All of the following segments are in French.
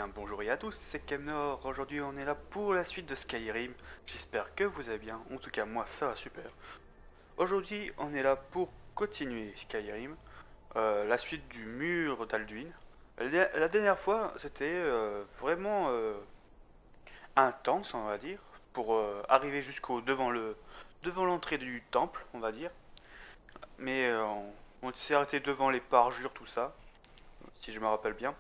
bien, bonjour à tous, c'est Kemnor. Aujourd'hui, on est là pour la suite de Skyrim. J'espère que vous allez bien. En tout cas, moi, ça va super. Aujourd'hui, on est là pour continuer Skyrim, la suite du mur d'Alduin. La dernière fois, c'était vraiment intense, on va dire, pour arriver jusqu'au devant l'entrée du temple, on va dire. Mais on s'est arrêté devant les parjures, tout ça, si je me rappelle bien.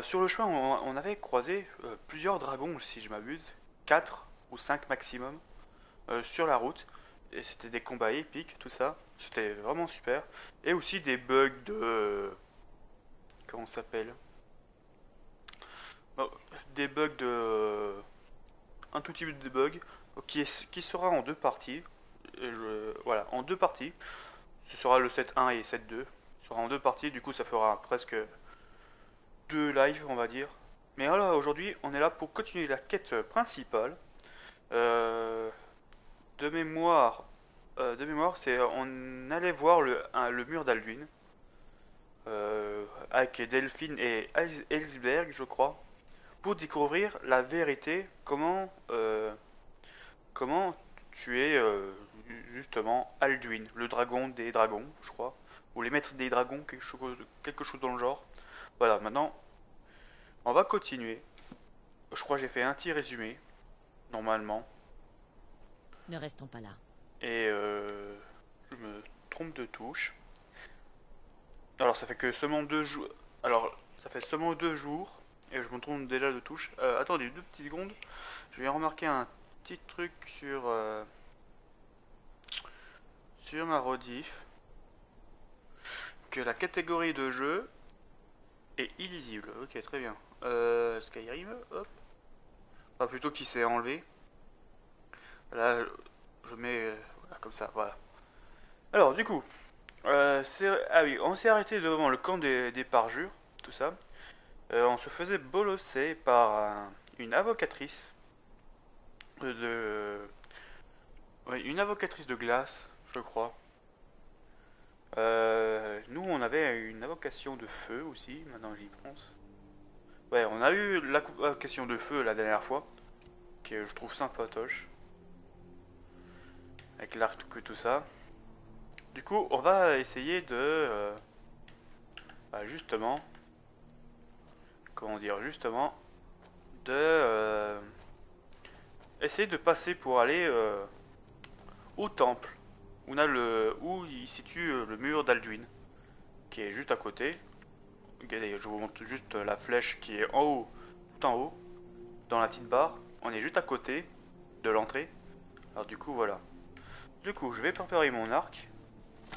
Sur le chemin, on avait croisé plusieurs dragons, si je m'abuse, 4 ou 5 maximum, sur la route. Et c'était des combats épiques, tout ça. C'était vraiment super. Et aussi des bugs de... Comment ça s'appelle? Oh, des bugs de... Un tout petit peu de bugs qui sera en deux parties. Voilà, en deux parties. Ce sera le set 1 et set 2. Ce sera en deux parties, du coup ça fera presque deux lives, on va dire. Mais voilà, aujourd'hui, on est là pour continuer la quête principale. Euh, de mémoire, c'est on allait voir le mur d'Alduin avec Delphine et Ellsberg, je crois, pour découvrir la vérité. Comment tuer justement Alduin, le dragon des dragons, je crois, ou les maîtres des dragons, quelque chose dans le genre. Voilà, maintenant, on va continuer. Je crois que j'ai fait un petit résumé, normalement. Ne restons pas là. Et je me trompe de touche. Alors ça fait que seulement 2 jours. Alors ça fait seulement 2 jours. Et je me trompe déjà de touche. Attendez 2 petites secondes. Je viens remarquer un petit truc sur ma rediff. Que la catégorie de jeu est illisible. Ok, très bien. Skyrim, hop. Enfin plutôt qui s'est enlevé. Là je mets voilà, comme ça, voilà. Alors du coup, ah oui, on s'est arrêté devant le camp des parjures, tout ça. On se faisait bolosser par une avocatrice de, ouais, une avocatrice de glace, je crois. Nous, on avait une invocation de feu aussi, maintenant j'y pense. Ouais, on a eu l'invocation de feu la dernière fois, que je trouve sympatoche, avec l'arc tout ça. Du coup, on va essayer de, justement, comment dire, justement, de essayer de passer pour aller au temple où il situe le mur d'Alduin, qui est juste à côté. Regardez, je vous montre juste la flèche qui est en haut, tout en haut, dans la petite barre. On est juste à côté de l'entrée. Alors du coup, voilà. Du coup, je vais préparer mon arc.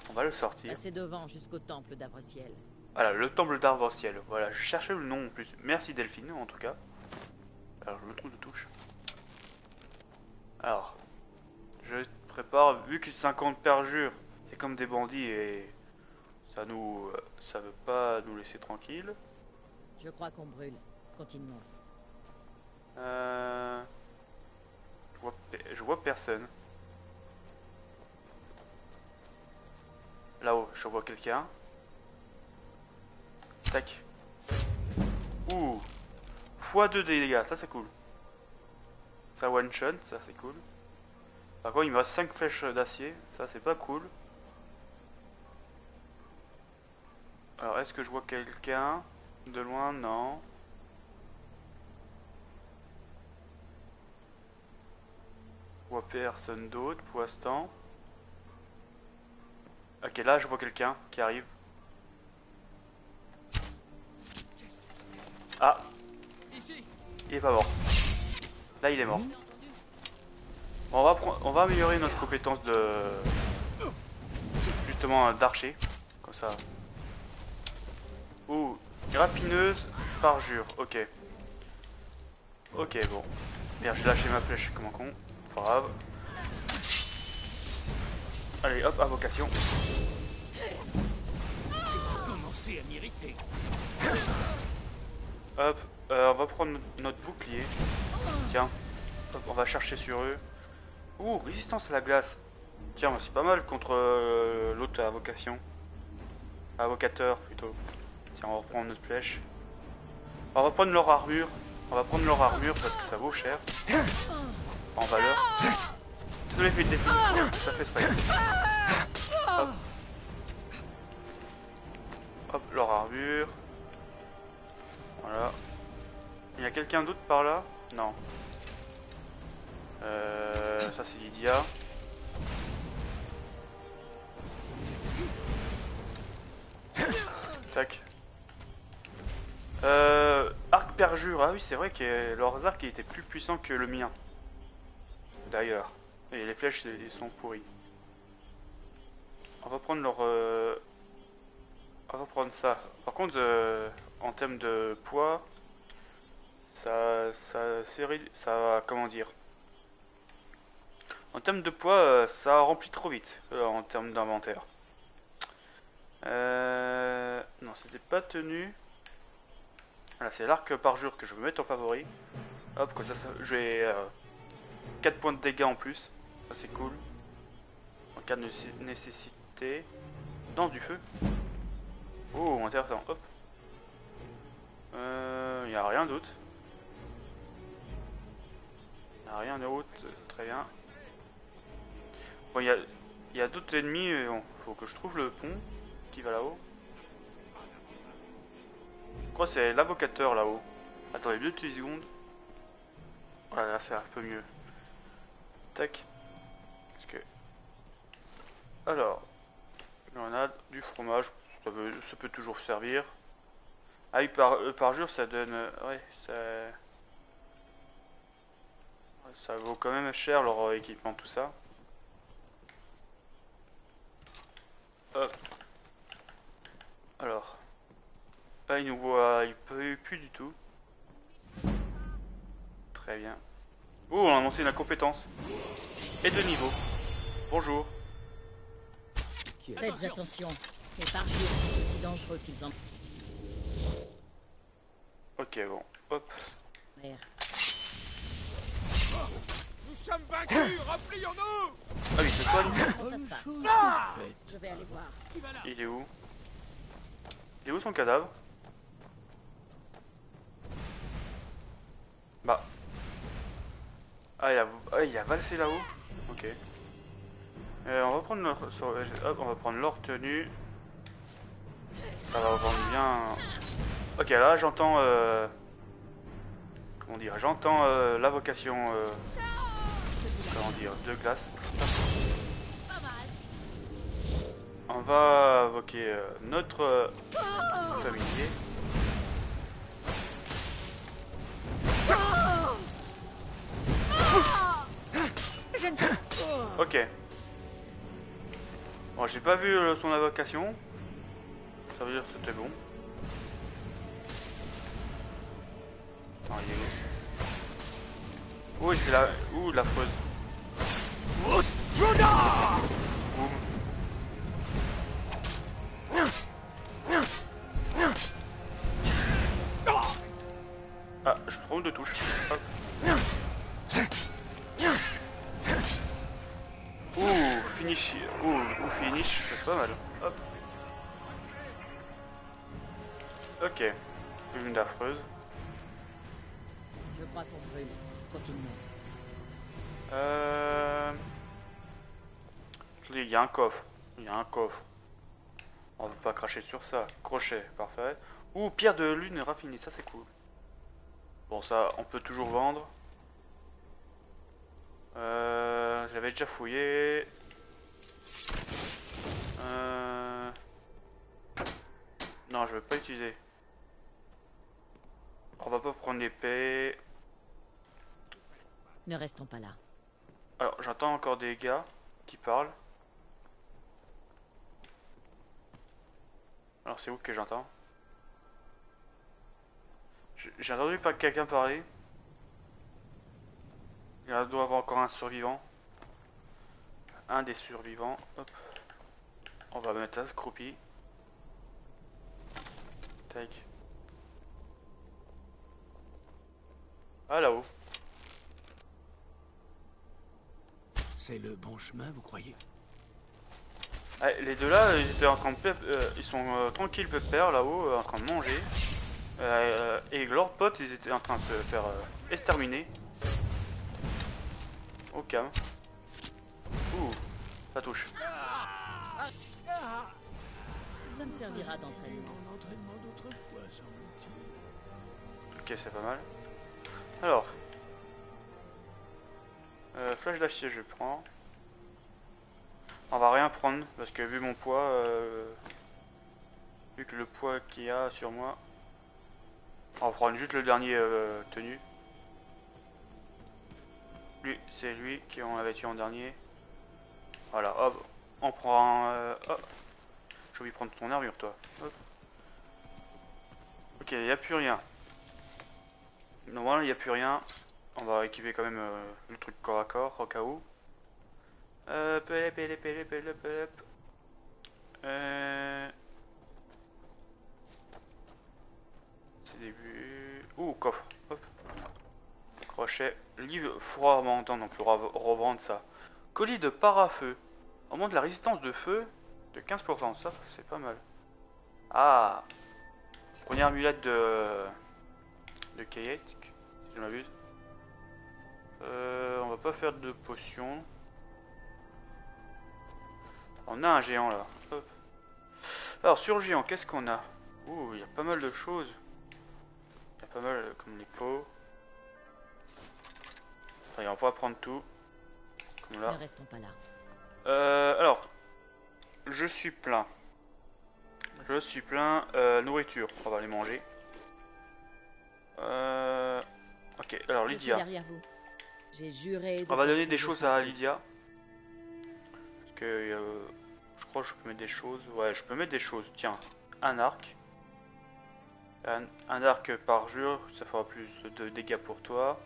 On va le sortir. Passez devant jusqu'au temple d'Avrociel. Voilà, le temple d'Arvor-Ciel. Voilà, je cherchais le nom en plus. Merci Delphine, en tout cas. Alors, je me trouve de touche. Alors, je prépare, vu que 50 perjures, c'est comme des bandits et ça veut pas nous laisser tranquille. Je crois qu'on brûle. Continuons. Euh, je vois personne. Là-haut, je vois quelqu'un. Tac. Ouh. x2 des dégâts, ça c'est cool. Ça one shot, ça c'est cool. Par contre, il me reste 5 flèches d'acier, ça c'est pas cool. Alors, est-ce que je vois quelqu'un de loin? Non. Je vois personne d'autre pour l'instant. Ok, là je vois quelqu'un qui arrive. Ah, il est pas mort. Là il est mort. Bon, on va améliorer notre compétence de justement d'archer, comme ça. Ouh, grapineuse, parjure. Ok. Ok, bon. Merde, j'ai lâché ma flèche comme un con. Pas grave. Allez, hop, invocation. Commencez à m'irriter. Hop, on va prendre notre bouclier. Tiens, hop, on va chercher sur eux. Ouh, résistance à la glace. Tiens, c'est pas mal contre l'autre invocation. Invocateur plutôt. Tiens, on va reprendre notre flèche. On va prendre leur armure. On va prendre leur armure parce que ça vaut cher. En valeur. Désolé, fait des films. Ça fait spray. Hop. Hop, leur armure. Voilà. Il y a quelqu'un d'autre par là? Non. Ça c'est Lydia. Tac. Arc perjure. Ah oui, c'est vrai que leurs arcs étaient plus puissants que le mien. D'ailleurs. Et les flèches ils sont pourries. On va prendre leur... On va prendre ça. Par contre, en termes de poids, ça, comment dire? En termes de poids, ça remplit trop vite en termes d'inventaire. Non, c'était pas tenu. Voilà, c'est l'arc parjure que je veux mettre en favori. Hop, comme ça, j'ai 4 points de dégâts en plus. Ça, c'est cool. En cas de nécessité. Danse du feu. Oh, intéressant. Hop. Il n'y a rien d'autre. Il n'y a rien d'autre. Très bien. Bon, il y a d'autres ennemis. Bon, faut que je trouve le pont qui va là-haut. Je crois que c'est l'avocateur là-haut. Attendez 2 petites secondes. Voilà, là c'est un peu mieux. Tac. Parce que... Alors. Grenade, du fromage. Ça peut toujours servir. Ah oui, parjure ça donne... ouais, ça vaut quand même cher leur équipement, tout ça. Hop. Alors. Là, il nous voit... il peut plus du tout. Très bien. Oh, on a lancé une compétence. Et de niveau. Bonjour. Faites attention. Les parjures sont aussi dangereux qu'ils en... Ok, bon. Hop. Merde. Nous sommes vaincus, replions-nous. Ah oui, c'est soigne. Comment ça se passe? Je vais aller voir. Qui va là? Il est où? Il est où son cadavre? Bah. Ah, il a valsé là-haut. Ok. On va prendre notre... hop, on va prendre leur tenue. Ça va vendre bien. Ok, là j'entends... comment dire? J'entends l'invocation... comment dire? De glace. On va invoquer notre familier. Ok. Bon, j'ai pas vu son invocation. Ça veut dire que c'était bon. Non, il est où? Oui, c'est la... Ouh, la fausse. Boum. Ah, je prends deux touches. Hop. Ouh, finish. Ouh, finish, c'est pas mal. Hop. Ok. Une d'affreuse. Je crois qu'on brûle. Continuons. Il y a un coffre. Il y a un coffre. On veut pas cracher sur ça. Crochet, parfait. Ouh, pierre de lune raffinée, ça c'est cool. Bon, ça, on peut toujours vendre. J'avais déjà fouillé. Non, je vais pas utiliser. On va pas prendre l'épée. Ne restons pas là. Alors, j'entends encore des gars qui parlent. Alors, c'est où que j'entends? J'ai entendu pas quelqu'un parler. Il y doit y avoir encore un survivant. Un des survivants. Hop. On va mettre ça, croupi. Tac. Ah, là-haut. C'est le bon chemin, vous croyez? Ah, les deux là, ils étaient en train de ils sont tranquilles pépère là-haut, en train de manger. Et leurs potes, ils étaient en train de se faire exterminer. Au calme. Ouh, ça touche. Ça me servira d'entraînement. Mon entraînement d'autrefois, semble-t-il. Ok, c'est pas mal. Alors. Flash d'acier, je prends. On va rien prendre, parce que vu mon poids... vu que le poids qu'il y a sur moi... On va prendre juste le dernier tenu. Lui, c'est lui qui on avait tué en dernier. Voilà, hop. On prend... hop. J'ai oublié de prendre ton armure, toi. Hop. Ok, il n'y a plus rien. Normalement, il n'y a plus rien. On va équiper quand même le truc corps à corps, au cas où. Pelep, pelep, pelep, pelep, pelep. C'est début. Ouh, coffre. Hop. Crochet. Livre froid montant, donc on peut revendre ça. Colis de parafeu. Augmente la résistance de feu de 15%. Ça, c'est pas mal. Ah. Première amulette de Kayet, si je m'abuse. On va pas faire de potions. On a un géant là. Hop. Alors sur le géant, qu'est-ce qu'on a? Ouh, il y a pas mal de choses. Il y a pas mal comme les pots. Allez, on va prendre tout. Comme là. Ne restons pas là. Alors, je suis plein. Je suis plein. Nourriture, on va aller manger. Ok, alors Je suis Lydia. derrière vous. J'ai juré. On va donner des choses à Lydia. Parce que je crois que je peux mettre des choses. Ouais, je peux mettre des choses. Tiens, un arc. Un arc par jour, ça fera plus de dégâts pour toi.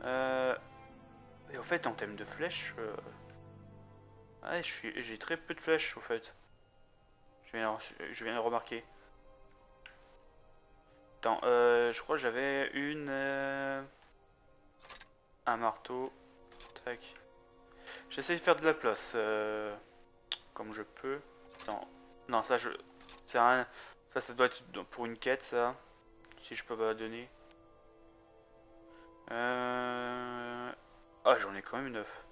Et au fait, en thème de flèches, ouais, j'ai très peu de flèches au fait. Je viens de remarquer. Attends, je crois que j'avais un marteau. Tac. J'essaie de faire de la place, comme je peux. Non, non, ça c'est un, ça doit être pour une quête, ça. Si je peux pas la donner. Ah, j'en ai quand même 9.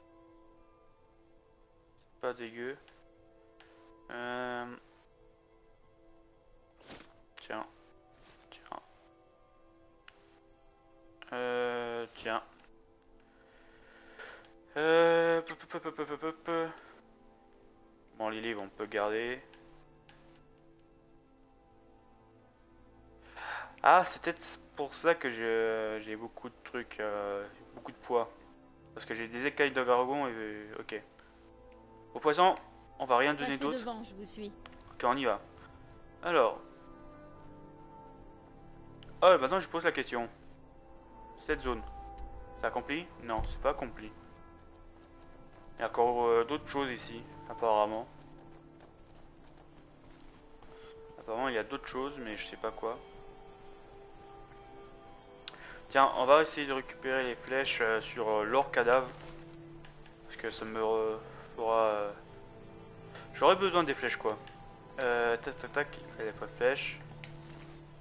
C'est pas dégueu. Tiens. Tiens. Tiens. Bon, les livres, on peut garder. Ah, c'est peut-être pour ça que j'ai beaucoup de trucs, beaucoup de poids. Parce que j'ai des écailles de dragon et... Ok. Au poisson, on va rien donner Passez d'autre. devant, je vous suis. Ok, on y va. Alors. Oh, maintenant je pose la question. Cette zone, c'est accompli? Non, c'est pas accompli. Il y a encore d'autres choses ici, apparemment. Apparemment, il y a d'autres choses, mais je sais pas quoi. Tiens, on va essayer de récupérer les flèches sur l'or cadavre. Parce que ça me fera... J'aurais besoin des flèches, quoi. Tac, tac, tac. Il n'y a pas de flèches.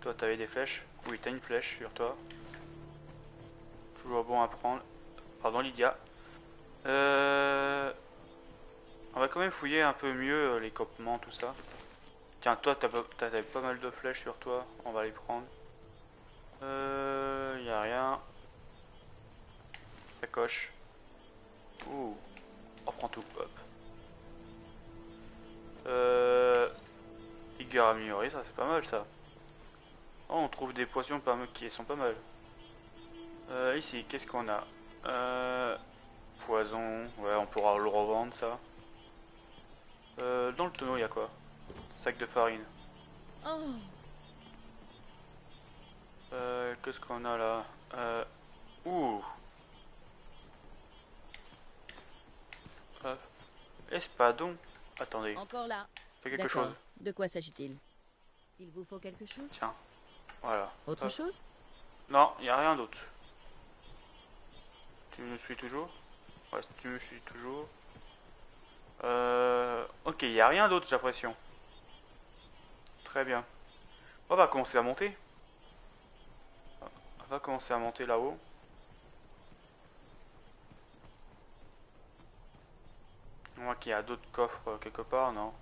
Toi, t'avais des flèches? Oui, t'as une flèche sur toi. Toujours bon à prendre. Pardon, Lydia. On va quand même fouiller un peu mieux les campements, tout ça. Tiens, toi, t'avais pas mal de flèches sur toi. On va les prendre. Y a rien. Ça coche. Ouh. On prend tout. Hop. Vigueur améliorée, ça c'est pas mal ça. Oh, on trouve des potions qui sont pas mal. Ici, qu'est-ce qu'on a? Poison. Ouais, on pourra le revendre ça. Dans le tonneau, il y a quoi? Sac de farine. Oh, Qu'est-ce qu'on a là? Ouh. Hop. Espadon. Attendez, encore là. fais quelque D'accord. chose. De quoi s'agit-il? Il vous faut quelque chose? Tiens. Voilà. Autre Hop. chose? Non, il n'y a rien d'autre. Tu me suis toujours? Ouais, tu me suis toujours. Ok, il n'y a rien d'autre, j'ai l'impression. Très bien. On va commencer à monter. On va commencer à monter là-haut. On voit qu'il y a d'autres coffres quelque part, non?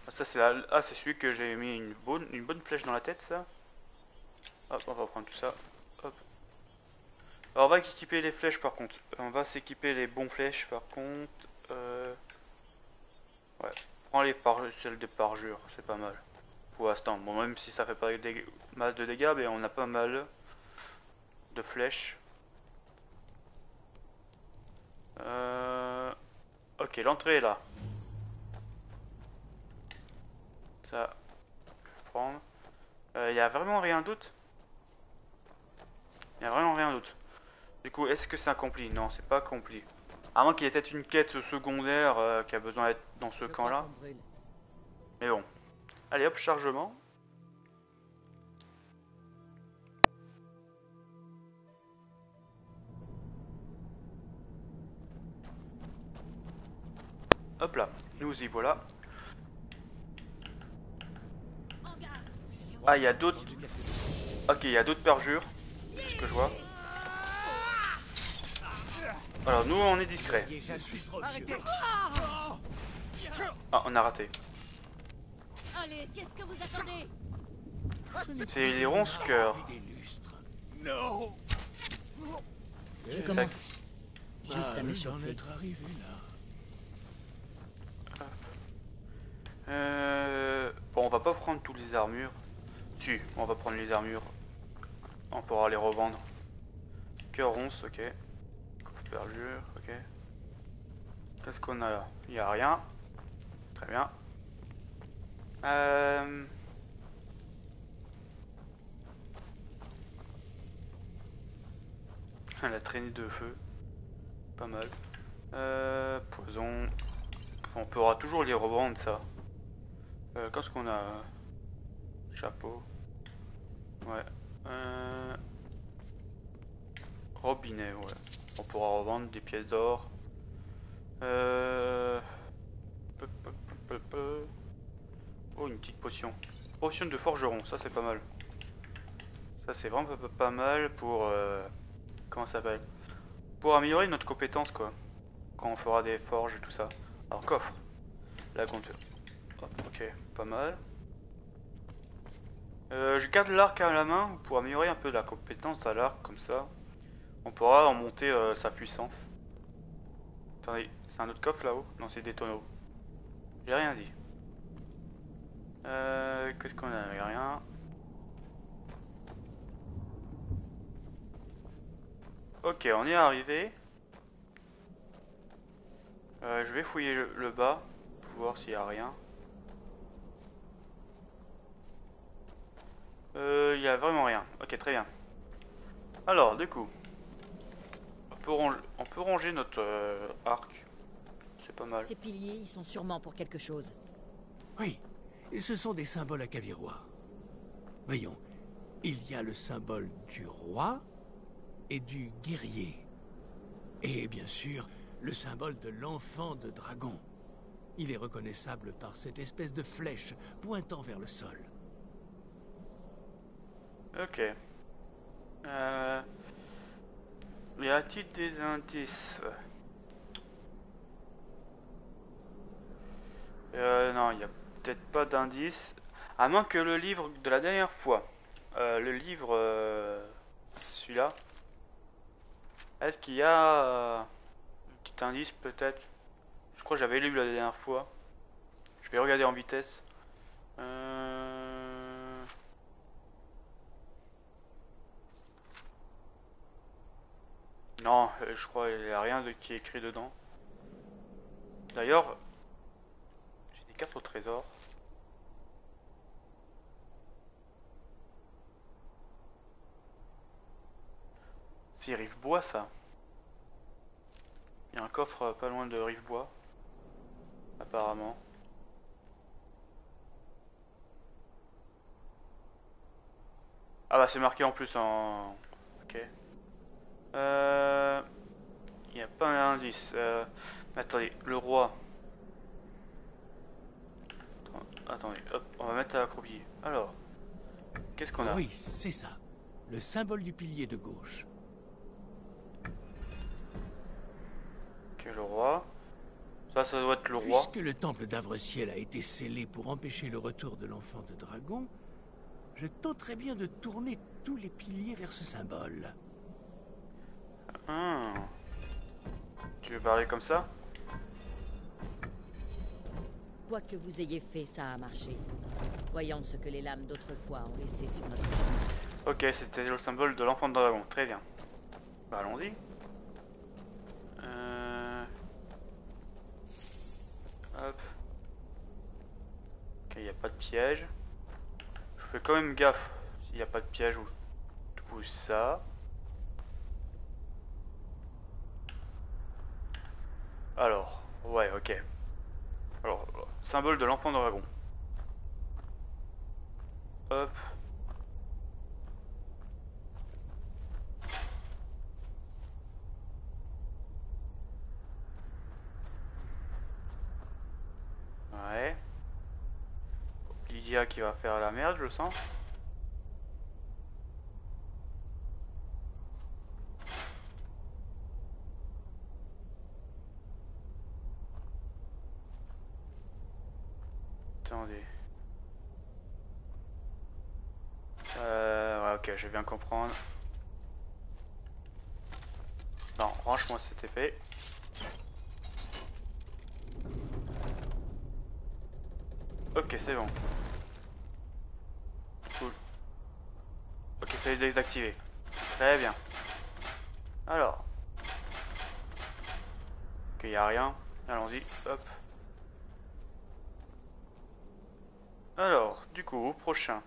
Ah, ça c'est la... Ah, c'est celui que j'ai mis une bonne flèche dans la tête, ça. Hop, on va prendre tout ça. Hop. Alors on va équiper les flèches par contre. On va s'équiper les bons flèches par contre. Ouais. Prends celles de parjure, c'est pas mal. Pour l'instant. Bon, même si ça fait pas des masses de dégâts, mais on a pas mal de flèches. Ok, l'entrée est là. Ça, je vais prendre. Il y a vraiment rien d'autre. Il y a vraiment rien d'autre. Du coup, est-ce que c'est accompli? Non, c'est pas accompli. À moins qu'il y ait peut-être une quête secondaire qui a besoin d'être dans ce Je crois camp-là. qu'on brûle. Mais bon. Allez hop, chargement. Hop là, nous y voilà. Ah, il y a d'autres... Ok, il y a d'autres perjures. C'est ce que je vois. Alors, nous, on est discret. Ah, on a raté. Allez, qu'est-ce que vous attendez? C'est les ronces-cœurs. Non. Je commence juste à m'échauffer. Bon, on va pas prendre toutes les armures. Si, on va prendre les armures. On pourra les revendre. Cœur ronce, ok. Coffre perjure, ok. Qu'est-ce qu'on a là? Il n'y a rien. Très bien. La traînée de feu. Pas mal. Poison. On pourra toujours les revendre ça. Qu'est-ce qu'on a? Chapeau. Ouais. Robinet, ouais. On pourra revendre des pièces d'or. Oh, une petite potion. Potion de forgeron, ça c'est pas mal. Ça c'est vraiment pas mal pour... comment ça s'appelle? Pour améliorer notre compétence quoi. Quand on fera des forges et tout ça. Alors coffre. La gonfle. Ok, pas mal. Je garde l'arc à la main pour améliorer un peu la compétence à l'arc comme ça. On pourra en monter sa puissance. Attendez, c'est un autre coffre là-haut? Non, c'est des tonneaux. J'ai rien dit. Qu'est-ce qu'on a? Rien. Ok, on est arrivé. Je vais fouiller le bas pour voir s'il y a rien. Il y a vraiment rien. Ok, très bien. Alors, du coup, on peut ranger notre arc. C'est pas mal. Ces piliers, ils sont sûrement pour quelque chose. Oui, et ce sont des symboles akavirois. Voyons, il y a le symbole du roi et du guerrier. Et bien sûr, le symbole de l'enfant de dragon. Il est reconnaissable par cette espèce de flèche pointant vers le sol. Ok. Y a-t-il des indices? Non, il n'y a peut-être pas d'indices. À moins que le livre de la dernière fois. Le livre... celui-là. Est-ce qu'il y a un petit indice peut-être? Je crois que j'avais lu la dernière fois. Je vais regarder en vitesse. Non, je crois qu'il n'y a rien qui est écrit dedans. D'ailleurs, j'ai des cartes au trésor. C'est Rivebois ça. Il y a un coffre pas loin de Rivebois. Apparemment. Ah bah c'est marqué en plus en... Ok. Il n'y a pas un indice. Attendez, le roi. Attendez, hop, on va mettre à accroupir. Alors, qu'est-ce qu'on a? Oui, c'est ça. le symbole du pilier de gauche. Ok, le roi. Ça doit être le roi. Puisque le temple d'Avre-Ciel a été scellé pour empêcher le retour de l'enfant de dragon, je tenterais bien de tourner tous les piliers vers ce symbole. Ah. Tu veux parler comme ça? Quoi que vous ayez fait, ça a marché. Voyons ce que les lames d'autrefois ont laissé sur notre chemin. Ok, c'était le symbole de l'enfant de dragon. Très bien. Bah, allons-y. Hop. Ok, il n'y a pas de piège. Je fais quand même gaffe s'il n'y a pas de piège ou ça. Alors, ouais, ok. Alors, symbole de l'enfant de dragon. Hop. Ouais. Lydia qui va faire la merde, je le sens. Attendez. Ouais, ok, je viens comprendre. Non, range-moi cette épée. Ok, c'est bon. Cool. Ok, ça est désactivé. Très bien. Alors. Ok, y a rien. Allons-y. Hop. Alors, du coup, au prochain.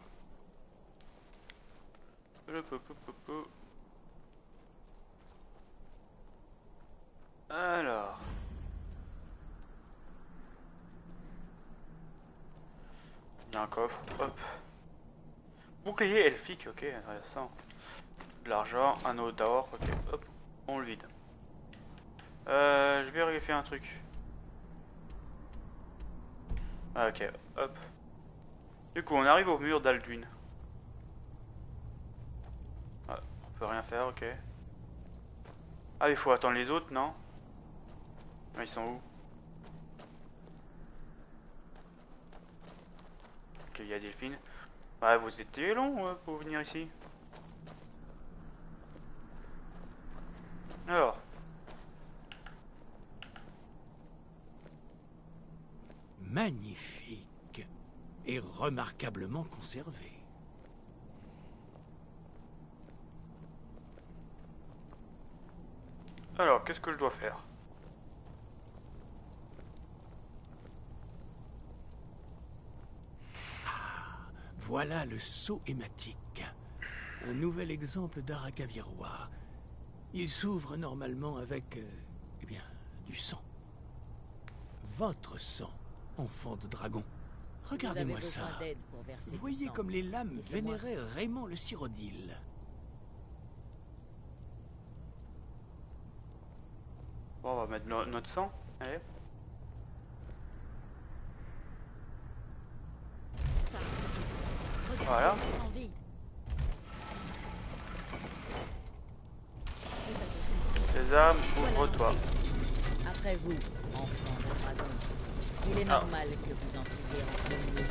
Alors. Il y a un coffre. Hop. Bouclier elfique. Ok, intéressant. De l'argent, anneau d'or. Ok, hop. On le vide. Je vais vérifier un truc. Ah, ok, hop. Du coup, on arrive au mur d'Alduin. Ah, on peut rien faire, ok. Ah, il faut attendre les autres, non? Ah, ils sont où? Ok, il y a Delphine. Ouais, vous étiez long pour venir ici. Alors. Magnifique et remarquablement conservé. Alors, qu'est-ce que je dois faire? Voilà le sceau hématique. Un nouvel exemple d'art acavirois. Il s'ouvre normalement avec, eh bien, du sang. Votre sang, enfant de dragon. Regardez-moi Vous avez ça. besoin d'aide pour verser du Voyez sang. comme les lames Dites-le-moi. vénéraient Raymond le Cyrodiil. Bon, on va mettre notre sang. Allez. Ça. Regardez Voilà. votre envie. Vous êtes aussi. Sésame, Voilà ouvre-toi. l'entrée. Après vous, enfant de dragon. Il est Ah. normal que vous entriez en premier.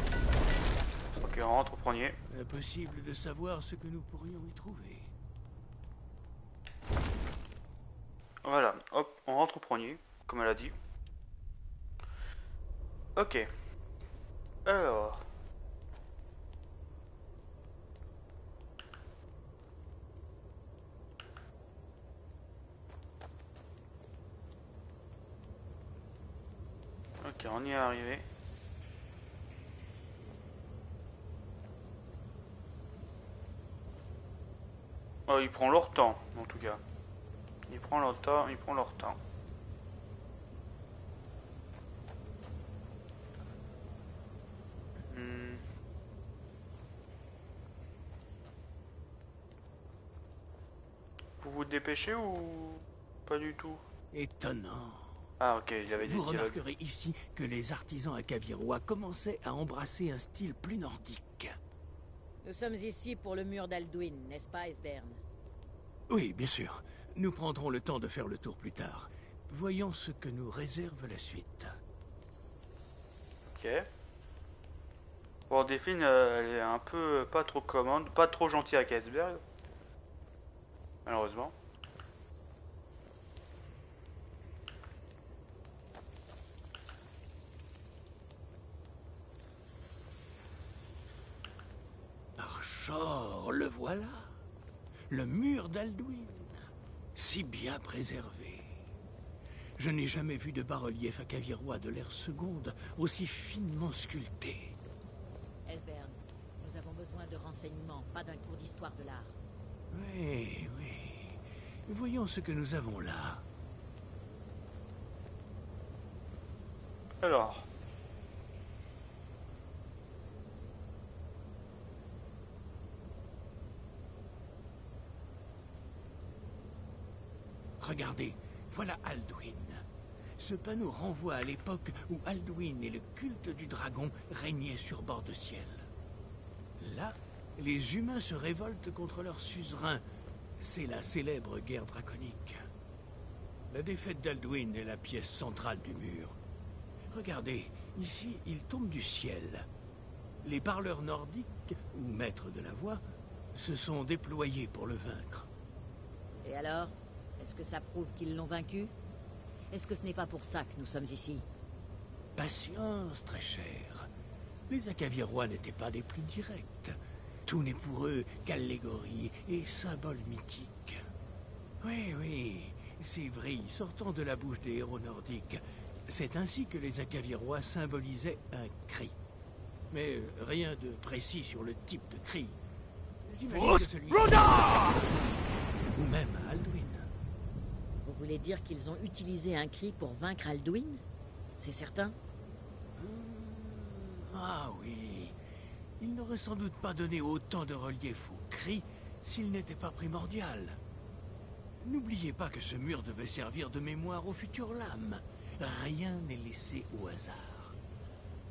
Ok, on rentre au premier. Impossible de savoir ce que nous pourrions y trouver. Voilà, hop, on rentre au premier, comme elle a dit. Ok. Alors. Ok, on y est arrivé. Oh, ils prennent leur temps, en tout cas. Ils prennent leur temps, ils prennent leur temps. Hmm. Vous vous dépêchez ou pas du tout? Étonnant. Ah ok, il y avait des Vous dialogues. remarquerez ici que les artisans acavirois commençaient à embrasser un style plus nordique. Nous sommes ici pour le mur d'Alduin, n'est-ce pas, Esbern? Oui, bien sûr. Nous prendrons le temps de faire le tour plus tard. Voyons ce que nous réserve la suite. Ok. Bon, Delphine, elle est un peu pas trop commande, pas trop gentille avec Iceberg. Malheureusement. Archor, le voilà. Le mur d'Alduin. Si bien préservé. Je n'ai jamais vu de bas-relief à Cavirois de l'ère seconde aussi finement sculpté. Esbern, nous avons besoin de renseignements, pas d'un cours d'histoire de l'art. Oui, oui. Voyons ce que nous avons là. Alors. Regardez, voilà Alduin. Ce panneau renvoie à l'époque où Alduin et le culte du dragon régnaient sur bord de ciel. Là, les humains se révoltent contre leur suzerain. C'est la célèbre guerre draconique. La défaite d'Alduin est la pièce centrale du mur. Regardez, ici, il tombe du ciel. Les parleurs nordiques, ou maîtres de la voix, se sont déployés pour le vaincre. Et alors? Est-ce que ça prouve qu'ils l'ont vaincu? Est-ce que ce n'est pas pour ça que nous sommes ici? Patience, très cher. Les Acavirois n'étaient pas des plus directs. Tout n'est pour eux qu'allégorie et symbole mythique. Oui, oui, c'est vrai, sortant de la bouche des héros nordiques. C'est ainsi que les Acavirois symbolisaient un cri. Mais rien de précis sur le type de cri. J'imagine que celui-ci... Ou même Alduin. Vous voulez dire qu'ils ont utilisé un cri pour vaincre Alduin? C'est certain? Ah oui. Il n'aurait sans doute pas donné autant de relief au cri s'il n'était pas primordial. N'oubliez pas que ce mur devait servir de mémoire aux futures lames. Rien n'est laissé au hasard.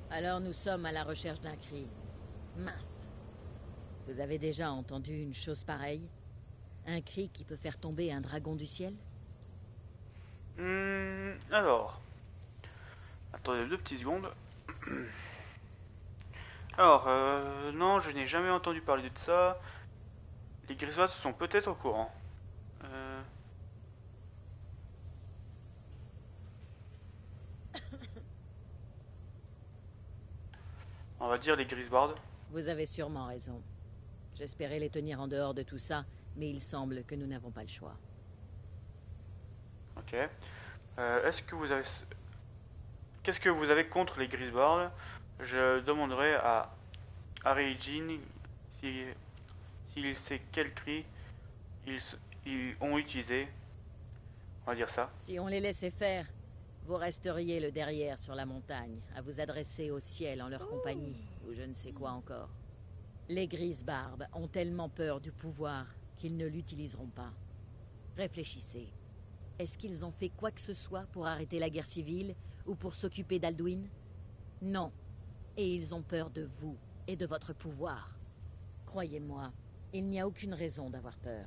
Alors nous sommes à la recherche d'un cri. Mince. Vous avez déjà entendu une chose pareille? Un cri qui peut faire tomber un dragon du ciel? Alors. Attendez 2 petites secondes. Alors, non, je n'ai jamais entendu parler de ça. Les Grisois sont peut-être au courant. On va dire les Grisbards. Vous avez sûrement raison. J'espérais les tenir en dehors de tout ça, mais il semble que nous n'avons pas le choix. Ok. Est-ce que vous avez... Qu'est-ce que vous avez contre les Grisbards? Je demanderai à Harry Jean s'il sait quel cri ils ont utilisé. On va dire ça. Si on les laissait faire, vous resteriez le derrière sur la montagne, à vous adresser au ciel en leur compagnie, ou je ne sais quoi encore. Les Grisbarbes ont tellement peur du pouvoir qu'ils ne l'utiliseront pas. Réfléchissez. Est-ce qu'ils ont fait quoi que ce soit pour arrêter la guerre civile ou pour s'occuper d'Alduin? Non. Et ils ont peur de vous et de votre pouvoir. Croyez-moi, il n'y a aucune raison d'avoir peur.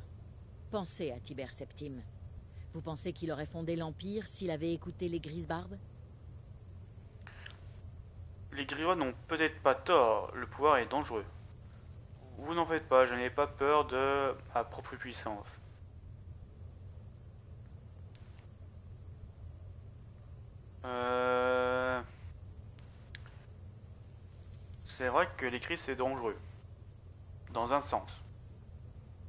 Pensez à Tiber Septime. Vous pensez qu'il aurait fondé l'Empire s'il avait écouté les Grisbarbes? Les Grisois n'ont peut-être pas tort, le pouvoir est dangereux. Vous n'en faites pas, je n'ai pas peur de ma propre puissance. C'est vrai que l'écrit c'est dangereux. Dans un sens.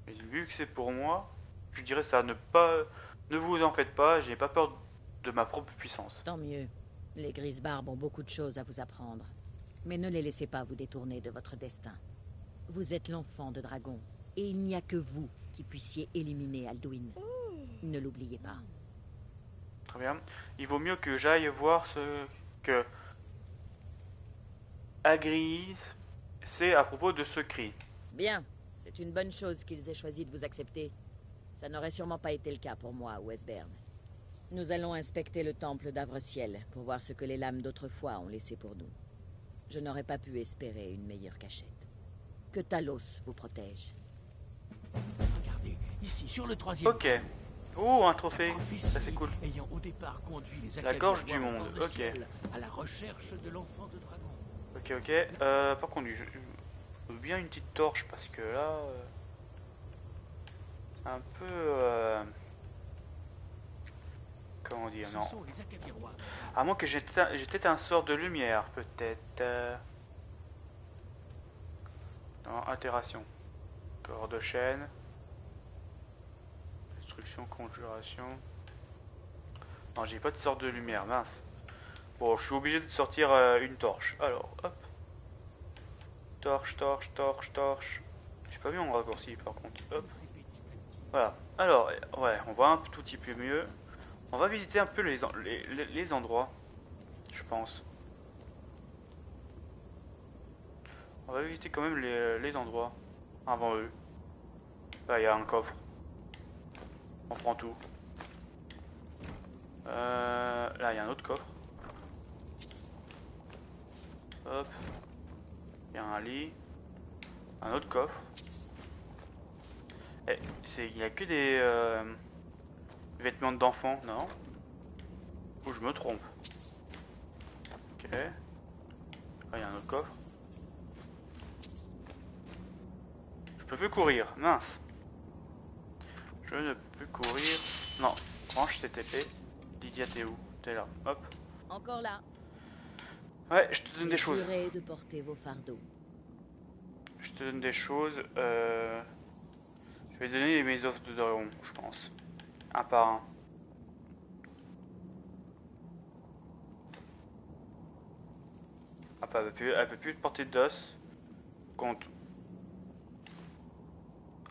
Mais vu que c'est pour moi, je dirais ça, ne vous en faites pas, j'ai pas peur de ma propre puissance. Tant mieux. Les Grisbarbes ont beaucoup de choses à vous apprendre. Mais ne les laissez pas vous détourner de votre destin. Vous êtes l'enfant de Dragon, et il n'y a que vous qui puissiez éliminer Alduin. Ne l'oubliez pas. Très bien. Il vaut mieux que j'aille voir ce que Agriis sait à propos de ce cri. Bien. C'est une bonne chose qu'ils aient choisi de vous accepter. Ça n'aurait sûrement pas été le cas pour moi ou Esbern. Nous allons inspecter le temple d'Avre-Ciel pour voir ce que les lames d'autrefois ont laissé pour nous. Je n'aurais pas pu espérer une meilleure cachette. Que Talos vous protège. Regardez, ici, sur le troisième. Ok. Oh, un trophée. Prophétie, Ça c'est cool. ayant au départ conduit les La gorge Acavirois du au monde, bord de ok. ciel à la recherche de l'enfant de dragon. Ok, ok. Par contre, je veux bien une petite torche parce que là, c'est un peu, comment dire, Ce non. sont les Acavirois. À moins que j'ai peut-être un sort de lumière, peut-être. Non, altération. Corps de chaîne. Destruction, conjuration. Non, j'ai pas de sort de lumière, mince. Bon, je suis obligé de sortir une torche. Alors, hop. Torche, torche, torche, torche. J'ai pas mis mon raccourci par contre. Hop. Voilà. Alors, ouais, on voit un tout petit peu mieux. On va visiter un peu les endroits, je pense. On va visiter quand même les endroits avant eux. Là, il y a un coffre. On prend tout. Là, il y a un autre coffre. Hop. Il y a un lit. Un autre coffre. Eh, il n'y a que des vêtements d'enfant, non? Ou je me trompe? Ok. Là, il y a un autre coffre. Je peux plus courir, mince. Je ne peux courir. Non, branche TTP. Lydia, t'es où? T'es là, hop. Encore là. Ouais, je te donne J'ai des choses. juré de porter vos fardeaux. Je te donne des choses. Je vais donner mes offres de dragon, je pense. Un par un. Ah, bah, elle peut plus porter d'os. Compte.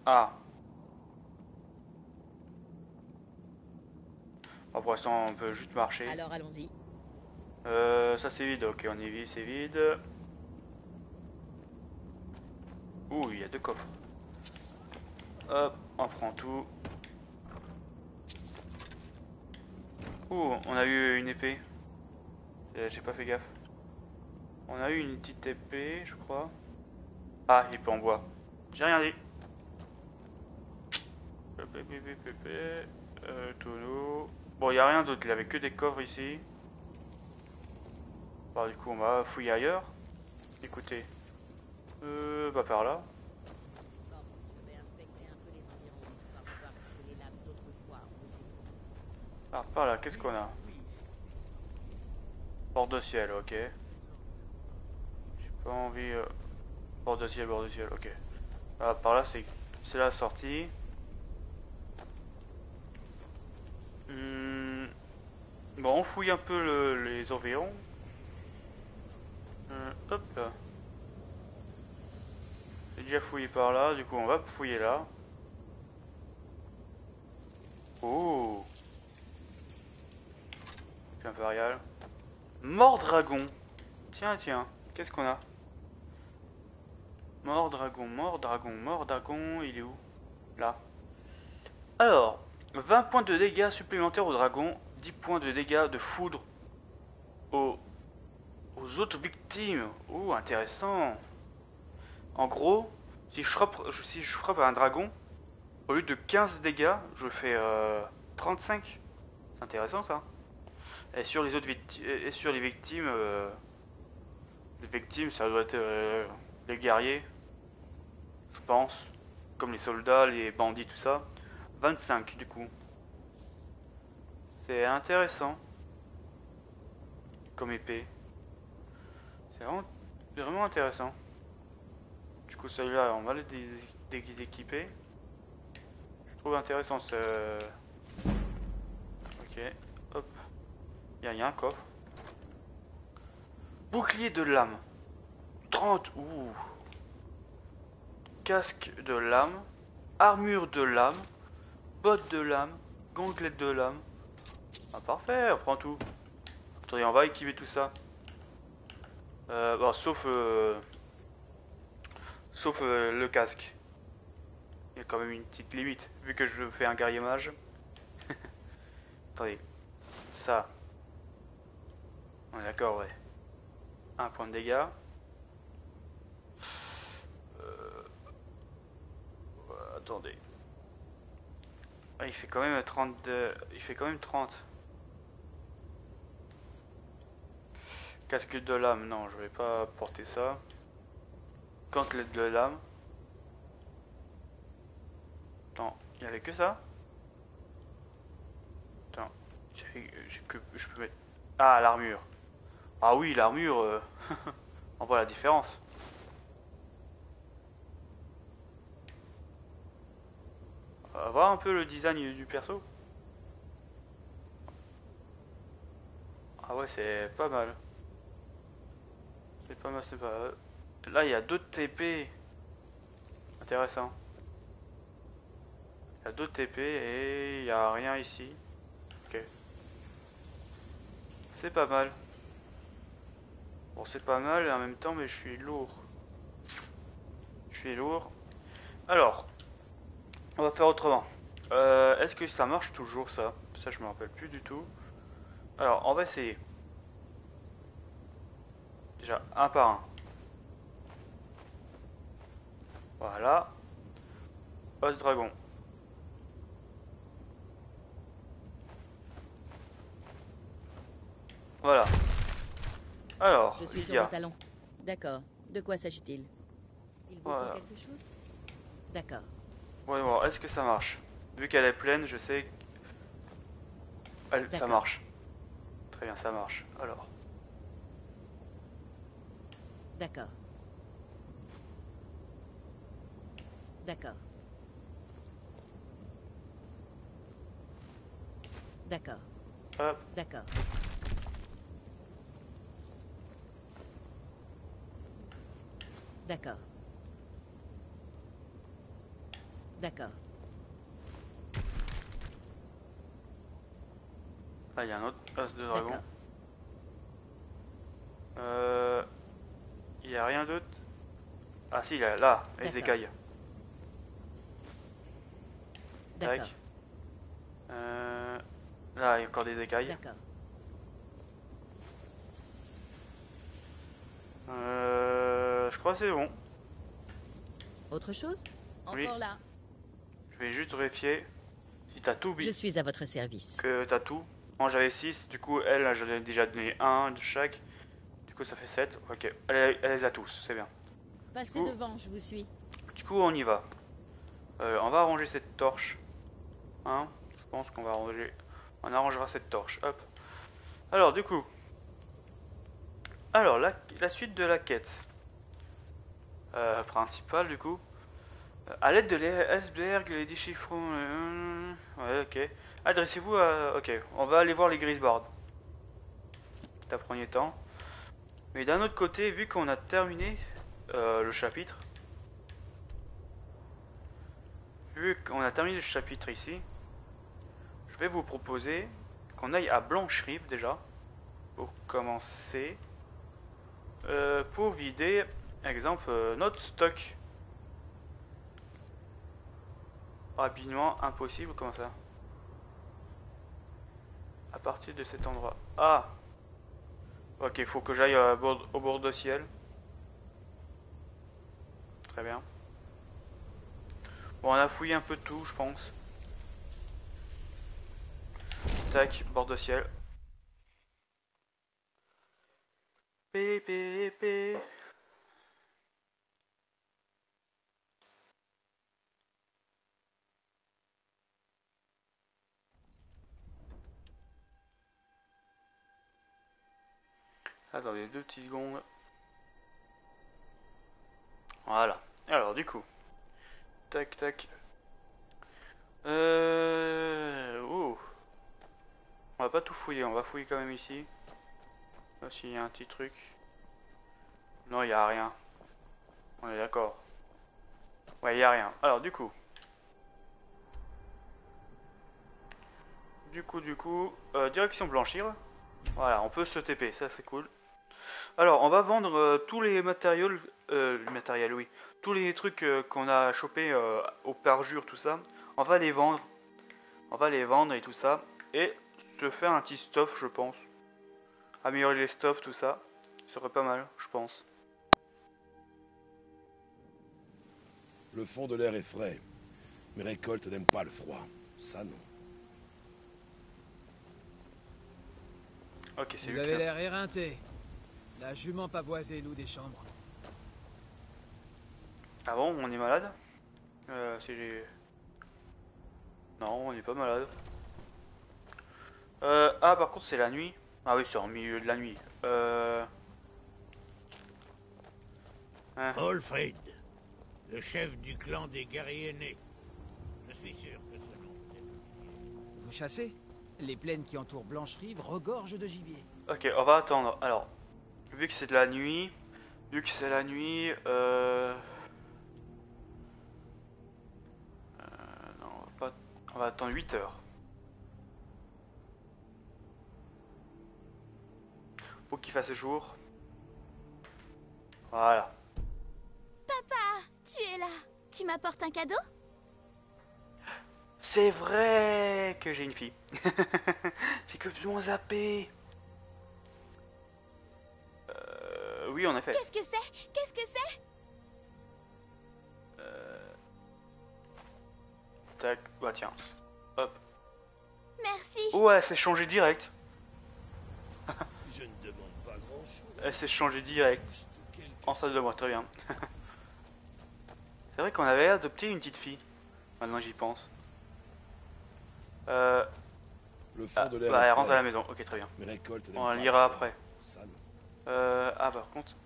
Ah. Bon, pour l'instant, on peut juste marcher. Alors allons-y. Ça c'est vide, ok, on y vit, c'est vide. Ouh, il y a deux coffres. Hop, on prend tout. Ouh, on a eu une épée. J'ai pas fait gaffe. On a eu une petite épée, je crois. Ah, épée en bois. J'ai rien dit. Tonneau. Bon, il n'y a rien d'autre, il avait que des coffres ici. Bah, du coup, on va fouiller ailleurs. Écoutez. Bah, par là. Bon, je vais inspecter un peu les environs, histoire de voir ce que les lames d'autrefois ont laissé. Ah, par là, qu'est-ce qu'on a? Bord de ciel, ok. J'ai pas envie. Bord de ciel, ok. Ah, par là, c'est la sortie. Bon, on fouille un peu les environs. Hop. J'ai déjà fouillé par là, du coup on va fouiller là. Oh, impérial. Mort dragon. Tiens, tiens, qu'est-ce qu'on a? Mort dragon, mort dragon, mort dragon, il est où? Là. Alors, 20 points de dégâts supplémentaires au dragon, 10 points de dégâts de foudre aux autres victimes. Oh, intéressant. En gros, si je frappe un dragon, au lieu de 15 dégâts, je fais 35. C'est intéressant ça. Et sur les autres victimes, et sur les victimes, ça doit être les guerriers, je pense, comme les soldats, les bandits, tout ça. 25 du coup. C'est intéressant comme épée. C'est vraiment intéressant. Du coup, celui-là, on va le déséquiper. Je trouve intéressant ce. Ok, hop. Il y a un coffre. Bouclier de lame. 30. Ouh. Casque de lame. Armure de lame. Bottes de lame. Gantelette de lame. Ah, parfait, on prend tout. Attendez, on va équiper tout ça. Bon, sauf le casque. Il y a quand même une petite limite, vu que je fais un guerrier mage. Attendez, ça. On est d'accord, ouais. Un point de dégâts. attendez. Ah, il fait quand même 32. Il fait quand même 30. Casque de lame, non, je vais pas porter ça. Gantelet de lame. Attends, il y avait que ça? Attends, je peux mettre. Ah, l'armure. Ah oui, l'armure. On voit la différence. On va voir un peu le design du perso. Ah ouais, c'est pas mal. C'est pas mal, c'est pas mal. Là, il y a d'autres TP. Intéressant. Il y a d'autres TP et il y a rien ici. Ok. C'est pas mal. Bon, c'est pas mal et en même temps, mais je suis lourd. Je suis lourd. Alors, on va faire autrement. Est-ce que ça marche toujours ça? Ça, je me rappelle plus du tout. Alors, on va essayer. Déjà, un par un. Voilà. Os dragon. Voilà. Alors, Je suis sur Lydia. le talon. D'accord. De quoi s'agit-il? Il vous Voilà. faut quelque chose? D'accord. Voyons voir, est-ce que ça marche? Vu qu'elle est pleine, je sais que ça D'accord. marche. Très bien, ça marche. Alors, D'accord. D'accord. D'accord. hop, D'accord. D'accord. D'accord. là il y a un autre os de dragon. D'accord. Il y a rien d'autre. Ah si, là, les D'accord. écailles. Tac. D'accord. Là, il y a encore des écailles. D'accord. Je crois que c'est bon. Autre chose? Oui. Encore là. Je vais juste vérifier si t'as tout, Je suis à votre service. que t'as tout. Moi j'avais 6, du coup elle, j'en ai déjà donné un de chaque. Du coup ça fait 7. Ok, elle les a tous, c'est bien. Passez Oh. devant, je vous suis. Du coup on y va. On va arranger cette torche. Hein, je pense qu'on va arranger. On arrangera cette torche. Hop. Alors du coup. Alors la suite de la quête. Principale du coup. À l'aide de l'iceberg, les déchiffrons. Ouais, ok. Adressez-vous à. Ok, on va aller voir les Grisbards. D'un premier temps. Mais d'un autre côté, vu qu'on a terminé le chapitre. Vu qu'on a terminé le chapitre ici. Je vais vous proposer qu'on aille à Blanche-Rive déjà. Pour commencer. Pour vider, exemple, notre stock. Rapidement, impossible, comment ça? À partir de cet endroit. Ah! Ok, il faut que j'aille au bord de ciel. Très bien. Bon, on a fouillé un peu de tout, je pense. Tac, bord de ciel. P. Attendez, 2 petites secondes. Voilà. Alors, du coup. Tac, tac. Oh. On va pas tout fouiller, on va fouiller quand même ici. Là, s'il y a un petit truc. Non, il y a rien. On est d'accord. Ouais, il y a rien. Alors, du coup. Direction Blanchir. Voilà, on peut se TP, ça c'est cool. Alors, on va vendre tous les matériaux, oui, tous les trucs qu'on a chopés au parjure, tout ça. On va les vendre. On va les vendre et tout ça. Et se faire un petit stuff, je pense. Améliorer les stuffs, tout ça. Ce serait pas mal, je pense. Le fond de l'air est frais. Mes récoltes n'aiment pas le froid. Ça, non. Ok, c'est Vous lui avez qui... l'air éreinté. La jument pavoisée loue des chambres. Ah bon, on est malade Non, on n'est pas malade. Ah, par contre, c'est la nuit. Ah oui, c'est en milieu de la nuit. Hein. Olfrid, le chef du clan des guerriers nés. Je suis sûr que ce nom... Vous chassez? Les plaines qui entourent Blanche-Rive regorgent de gibier. Ok, on va attendre. Alors, vu que c'est de la nuit, non, on va attendre 8 heures. Faut qu'il fasse jour. Voilà. Papa, tu es là. Tu m'apportes un cadeau? C'est vrai que j'ai une fille. J'ai complètement zappé. Oui, en effet. Qu'est-ce que c'est? Qu'est-ce que c'est? Tac, bah tiens. Hop. Merci. Ouais, elle s'est changée direct. Je ne demande pas grand-chose. Elle s'est changée direct. Juste quelques En face de moi, très bien. C'est vrai qu'on avait adopté une petite fille. Maintenant j'y pense. Le fond de l'air. Bah, est elle rentre à frais. la maison. Ok, très bien. Mes récoltes n'aiment On pas la le lira froid. après. Ça, non. Ah, par contre,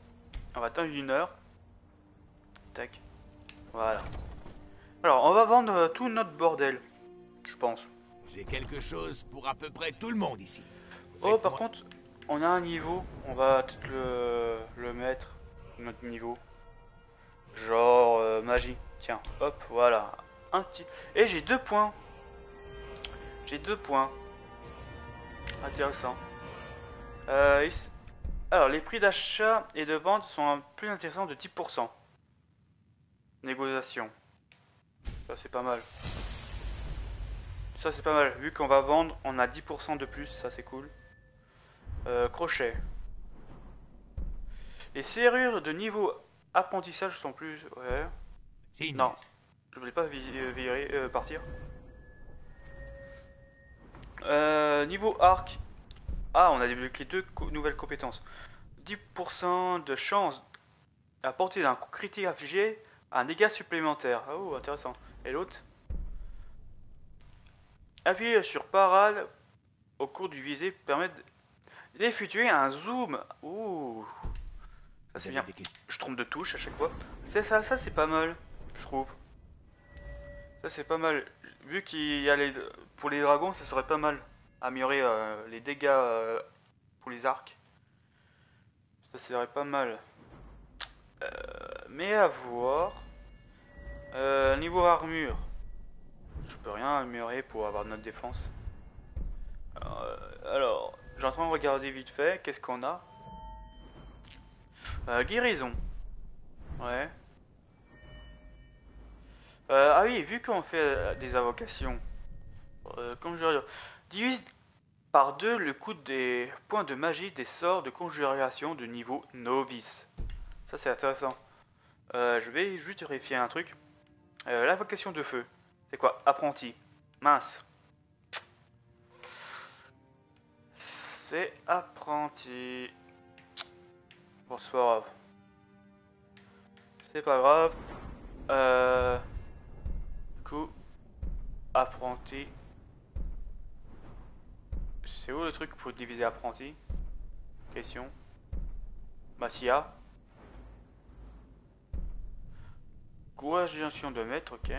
on va attendre 1 heure. Tac. Voilà. Alors, on va vendre tout notre bordel. Je pense. J'ai quelque chose pour à peu près tout le monde ici. Oh, par Faites-moi- contre, on a un niveau. On va peut-être le mettre. Notre niveau. Genre magie. Tiens, hop, voilà. Un petit. Et j'ai 2 points. J'ai 2 points. Intéressant. Alors, les prix d'achat et de vente sont plus intéressants de 10%. Négociation. Ça, c'est pas mal. Ça, c'est pas mal. Vu qu'on va vendre, on a 10% de plus. Ça, c'est cool. Crochet. Les serrures de niveau apprentissage sont plus... Ouais. C'est Inès. Non. Je voulais pas virer, partir. Niveau arc. Ah, on a débloqué 2 nouvelles compétences. 10% de chance à portée d'un coup critique infligé un dégât supplémentaire. Oh, intéressant. Et l'autre? Appuyer sur parade au cours du visé permet d'effectuer un zoom. Ouh. Ça c'est Vous bien. avez des questions? Je trompe de touche à chaque fois. C'est ça, ça c'est pas mal, je trouve. Ça c'est pas mal. Vu qu'il y a les... Pour les dragons, ça serait pas mal. Améliorer les dégâts pour les arcs. Ça serait pas mal. Mais à voir. Niveau armure. Je peux rien améliorer pour avoir notre défense. Alors, j'ai en train de regarder vite fait. Qu'est-ce qu'on a? Guérison. Ouais. Ah oui, vu qu'on fait des invocations, comme je divise par 2 le coût des points de magie des sorts de conjuration de niveau novice. Ça c'est intéressant. Je vais juste vérifier un truc. L'invocation de feu. C'est quoi? Apprenti. Mince. C'est apprenti. Bon, c'est pas grave. C'est pas grave. Du coup, apprenti. C'est où le truc pour diviser apprenti? Question. Massia. Coordination de maître, ok.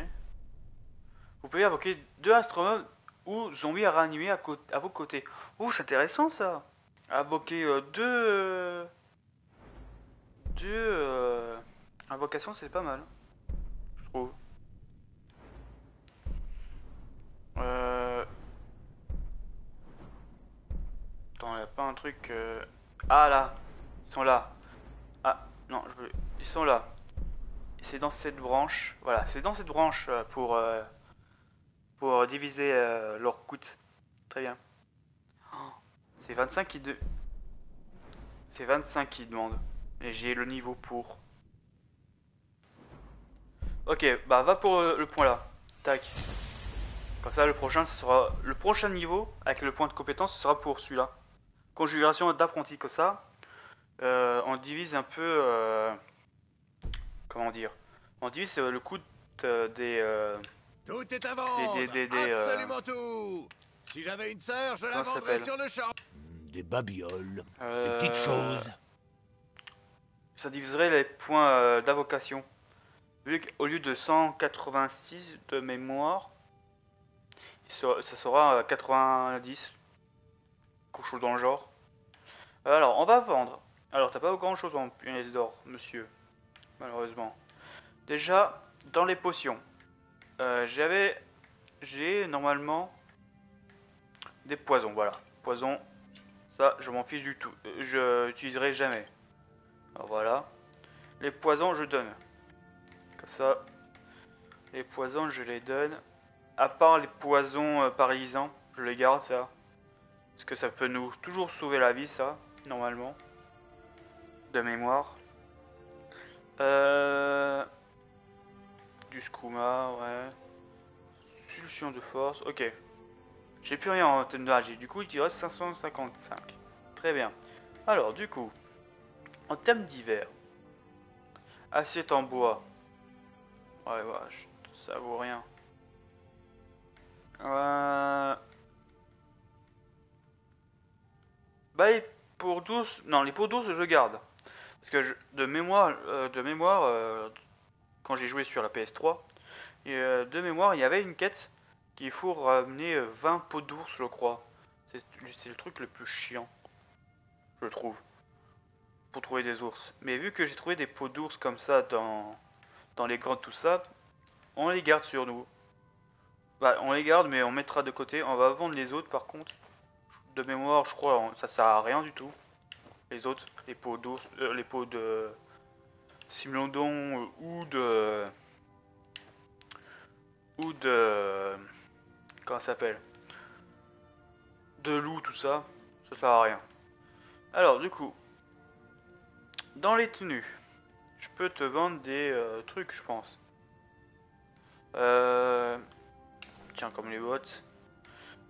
Vous pouvez invoquer 2 astronomes ou zombies à réanimer à vos côtés. Oh, c'est intéressant ça. Invoquer 2 invocations, c'est pas mal. Je trouve. Attends, y a pas un truc... Ah là. Ils sont là. Ah, non, je veux... Ils sont là. C'est dans cette branche. Voilà, c'est dans cette branche pour diviser leur coût. Très bien. Oh, c'est 25 qui C'est 25 qui demandent. Et j'ai le niveau pour. Ok, bah va pour le point là. Tac. Comme ça, le prochain, ce sera le prochain niveau avec le point de compétence, ce sera pour celui-là. Conjuration d'apprenti, comme ça. On divise un peu. Comment dire? On divise le coût des. Tout est à vendre. Absolument tout. Si j'avais une sœur, je la Comment ça vendrais s'appelle? sur le champ. Des babioles. Des Euh, petites choses. Ça diviserait les points d'invocation. Vu qu'au lieu de 186 de mémoire, ça sera 90. Quelque chose dans le genre. Alors, on va vendre. Alors, t'as pas grand chose en punaise d'or, monsieur. Malheureusement. Déjà, dans les potions. J'ai normalement des poisons, voilà. Poison, ça, je m'en fiche du tout. Je n'utiliserai jamais. Alors, voilà. Les poisons, je donne. Comme ça. Les poisons, je les donne. À part les poisons paralysants, je les garde, ça. Parce que ça peut nous toujours sauver la vie, ça, normalement. De mémoire. Du skouma, ouais. Solution de force, ok. J'ai plus rien en termes de magie. Du coup, il te reste 555. Très bien. Alors, du coup, en termes d'hiver, assiette en bois. Ouais, ça vaut rien. Bah, les pots douces. Non, les pots douces, je garde. Parce que de mémoire, quand j'ai joué sur la PS3, de mémoire, il y avait une quête qu'il faut ramener 20 pots d'ours, je crois. C'est le truc le plus chiant, je trouve, pour trouver des ours. Mais vu que j'ai trouvé des pots d'ours comme ça dans les grottes, tout ça, on les garde sur nous. Bah, on les garde, mais on mettra de côté. On va vendre les autres, par contre. De mémoire, je crois, ça sert à rien du tout. Les autres, les pots d'ours, les pots de Simlondon ou de comment ça s'appelle, de loup, tout ça, ça sert à rien. Alors du coup, dans les tenues, je peux te vendre des trucs, je pense. Tiens, comme les bottes.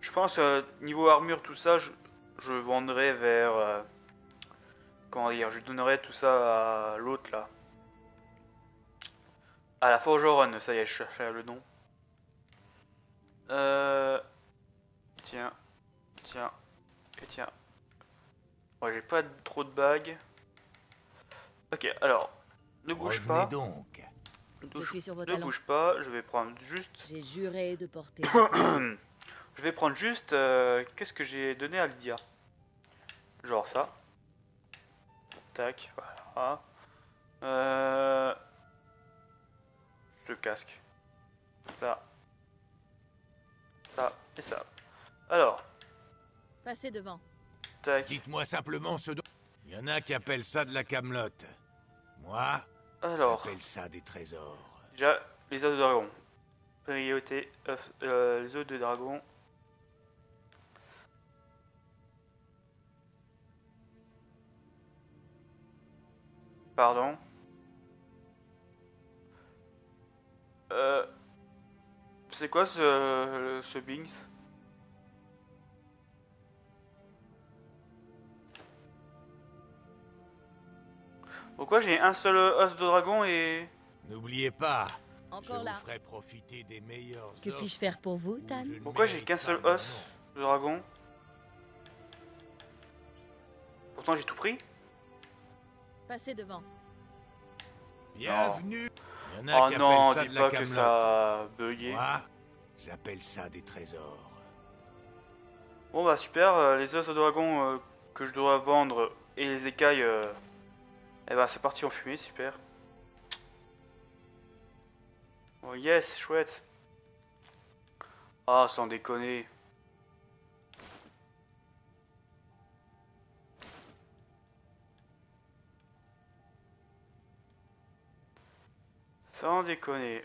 Je pense niveau armure, tout ça, je vendrai vers comment dire, je donnerai tout ça à l'autre là. À la forgeronne, ça y est, je cherchais le nom. Tiens, tiens, et tiens. Ouais, j'ai pas trop de bagues. Ok, alors, ne bouge Revenez pas. donc. Je suis sur vos Ne talons. bouge pas, je vais prendre juste. J'ai juré de porter. Je vais prendre juste. Qu'est-ce que j'ai donné à Lydia? Genre ça. Tac, voilà. Ce casque. Ça. Ça et ça. Alors, Passez devant. tac. Dites-moi simplement ce dont... Il y en a qui appellent ça de la camelote. Moi, Alors, j'appelle ça des trésors. déjà, les œufs de dragon. Priorité, les œufs de dragon. Pardon. C'est quoi ce Bings? Pourquoi j'ai un seul os de dragon et... N'oubliez pas, je Encore vous là. ferai profiter des meilleurs Que puis-je faire pour vous, Tan? Pourquoi j'ai qu'un seul os de dragon? Pourtant j'ai tout pris. Passez devant. Bienvenue. Il y en a Oh qui non, appellent ça dis de la pas que camelote. ça a bugué. Moi, j'appelle ça des trésors. Bon bah super, les os de dragon que je dois vendre et les écailles, eh ben c'est parti en fumée, super. Oh yes, chouette. Ah, sans déconner. Sans déconner.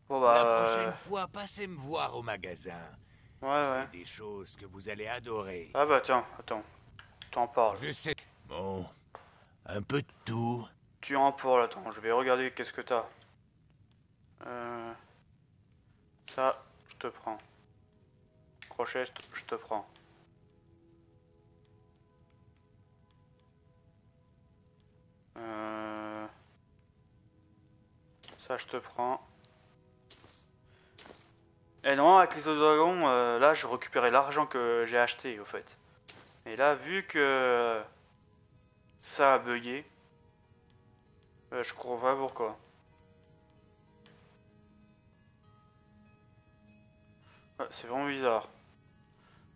Bon La bah... prochaine fois, passez me voir au magasin. Ouais, ouais. C'est des choses que vous allez adorer. Ah bah tiens, attends. T'en parles. Je sais. Bon, un peu de tout. Tu en parles, attends. Je vais regarder qu'est-ce que t'as. Ça, je te prends. Crochet, je te prends. Ça, je te prends. Et non, avec les autres dragons, là, je récupérais l'argent que j'ai acheté, au fait. Et là, vu que ça a bugué, je comprends pas pourquoi. Ouais, c'est vraiment bizarre.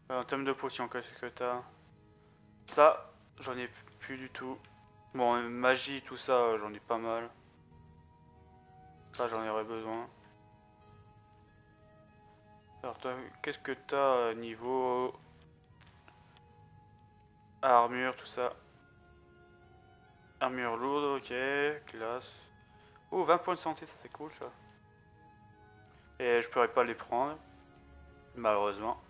En termes de potions, qu'est-ce que t'as? Ça, j'en ai plus du tout. Bon, magie, tout ça, j'en ai pas mal. Ça, j'en aurais besoin. Alors, qu'est-ce que t'as niveau armure, tout ça? Armure lourde, ok, classe. Oh, 20 points de santé, ça c'est cool ça. Et je pourrais pas les prendre, malheureusement.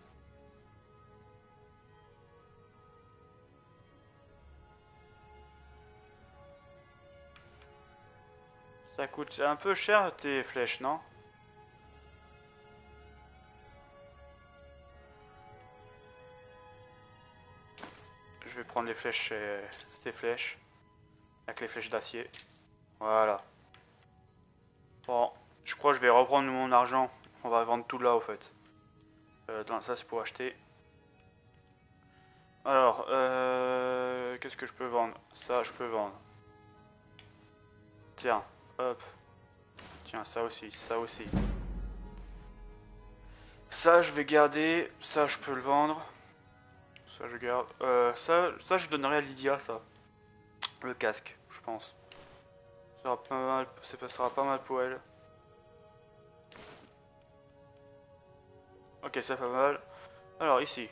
Ça coûte un peu cher tes flèches, non? Je vais prendre les flèches, ces flèches. Avec les flèches d'acier. Voilà. Bon, je crois que je vais reprendre mon argent. On va vendre tout là au fait. Non, ça c'est pour acheter. Alors, qu'est-ce que je peux vendre? Ça, je peux vendre. Tiens, hop. Tiens, ça aussi, ça aussi. Ça, je vais garder. Ça, je peux le vendre. Ça, je garde. Ça, je donnerai à Lydia, ça. Le casque, je pense. Ça sera pas mal, ça sera pas mal pour elle. Ok, ça fait mal. Alors, ici.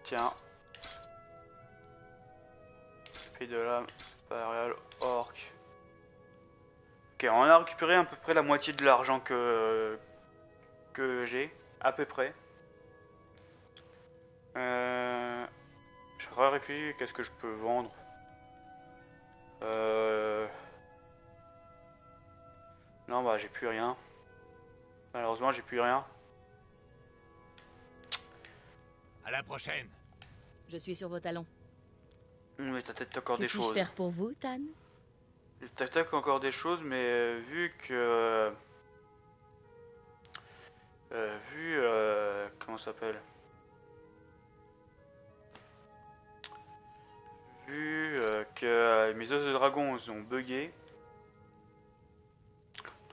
Tiens. Fille de l'âme, impériale, orc. Ok, on a récupéré à peu près la moitié de l'argent que j'ai. À peu près. Je réfléchis, qu'est-ce que je peux vendre? Non, bah j'ai plus rien. Malheureusement, j'ai plus rien. À la prochaine. Je suis sur vos talons. Mais t'as peut-être encore Que des puis-je choses. faire pour vous, Tan? T'as peut-être encore des choses, mais vu que... comment ça s'appelle? Vu que mes os de dragon ont bugué.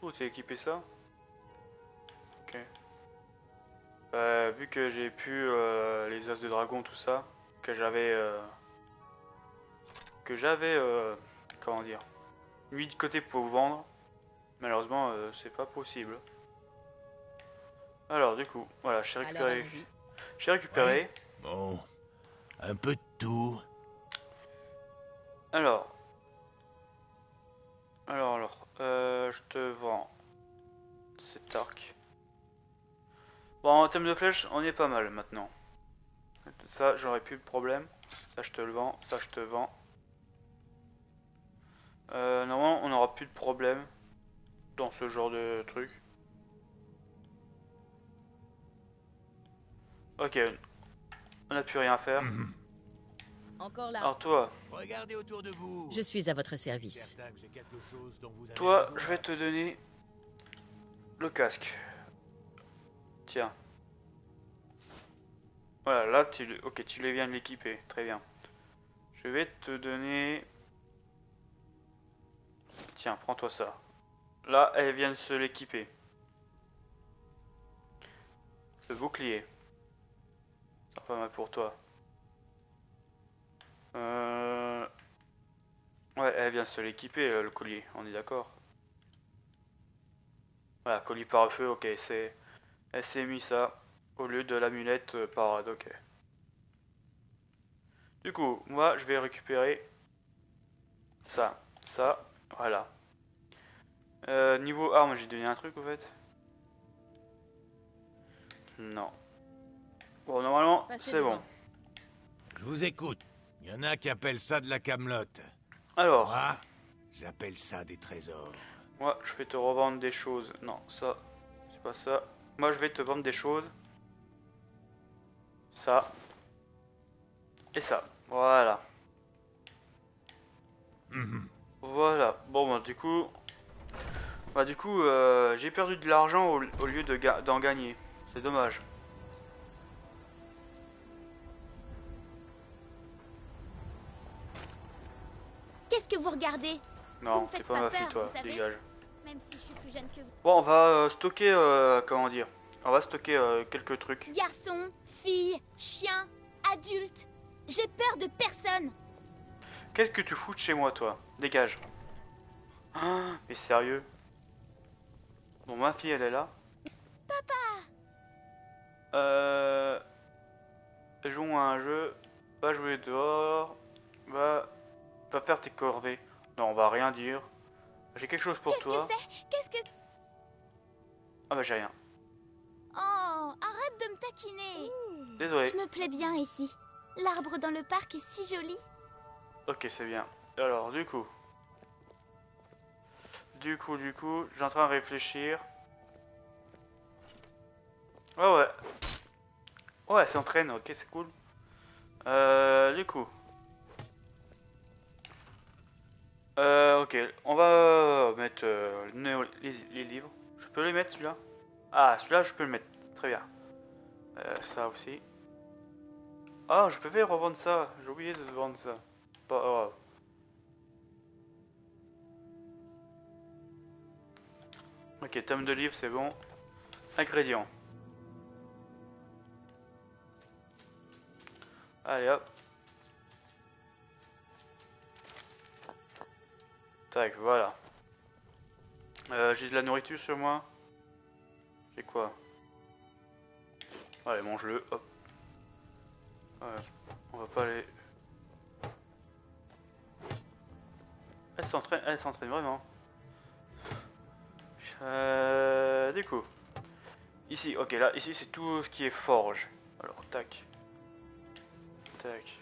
Oh, t'es équipé ça? Ok. Vu que j'ai pu les os de dragon, tout ça, que j'avais... comment dire? Mis de côté pour vendre. Malheureusement, c'est pas possible. Alors, du coup, voilà, j'ai récupéré. J'ai récupéré. Ouais. Bon, un peu de tout. Alors, je te vends cet arc. Bon, en termes de flèches, on est pas mal maintenant. Ça, j'aurais plus de problème. Ça, je te le vends. Ça, je te vends. Normalement, on n'aura plus de problème dans ce genre de truc. Ok, on n'a plus rien à faire. Encore là. Alors toi, Regardez autour de vous. Je suis à votre service. Certain que j'ai quelque chose dont vous avez toi, besoin. je vais te donner le casque. Tiens. Voilà, là, ok, tu les viens de l'équiper. Très bien. Je vais te donner... Tiens, prends-toi ça. Là, elle vient de se l'équiper. Le bouclier. C'est pas mal pour toi. Ouais, elle vient de se l'équiper, le collier. On est d'accord. Voilà, collier par feu, ok. Elle s'est mis ça au lieu de l'amulette parade, ok. Du coup, moi, je vais récupérer ça, ça Voilà. Niveau arme, j'ai donné un truc, au fait. Non. Bon, normalement, Passez c'est bon. devant. Je vous écoute. Il y en a qui appellent ça de la camelote. Alors, Moi, j'appelle ça des trésors. moi, je vais te revendre des choses. Non, ça, c'est pas ça. Moi, je vais te vendre des choses. Ça. Et ça. Voilà. Voilà. Bon, bah, du coup... j'ai perdu de l'argent au lieu d'en gagner. C'est dommage. Qu'est-ce que vous regardez? Vous Non, me c'est faites pas pas ma peur, fille, toi. vous savez. Dégage. Même si je suis plus jeune que vous. Bon, on va stocker... comment dire? On va stocker quelques trucs. Garçon, fille, chien, adulte. J'ai peur de personne. Qu'est-ce que tu fous de chez moi, toi? Dégage. Ah, mais sérieux? Bon, ma fille, elle est là. Jouons à un jeu. Va jouer dehors. Va faire tes corvées. Non, on va rien dire. J'ai quelque chose pour Qu'est-ce que toi. c'est? Qu'est-ce que... Ah bah j'ai rien. Oh, arrête de me taquiner. Désolé. Je me plais bien ici. L'arbre dans le parc est si joli. Ok, c'est bien. Alors, du coup, j'ai en train de réfléchir. Ouais. Ouais, elle s'entraîne, ok, c'est cool. Du coup. Ok, on va mettre les livres. Je peux les mettre celui-là? Ah, celui-là, je peux le mettre. Très bien. Ça aussi. Ah, je peux revendre ça. J'ai oublié de vendre ça. Pas grave. Ok, tome de livre, c'est bon. Ingrédients. Allez hop. Tac, voilà. J'ai de la nourriture sur moi. J'ai quoi? Allez, mange-le, hop. On va pas aller... Elle s'entraîne vraiment. Du coup. Ici, ok, là, ici c'est tout ce qui est forge. Alors, tac. Tac.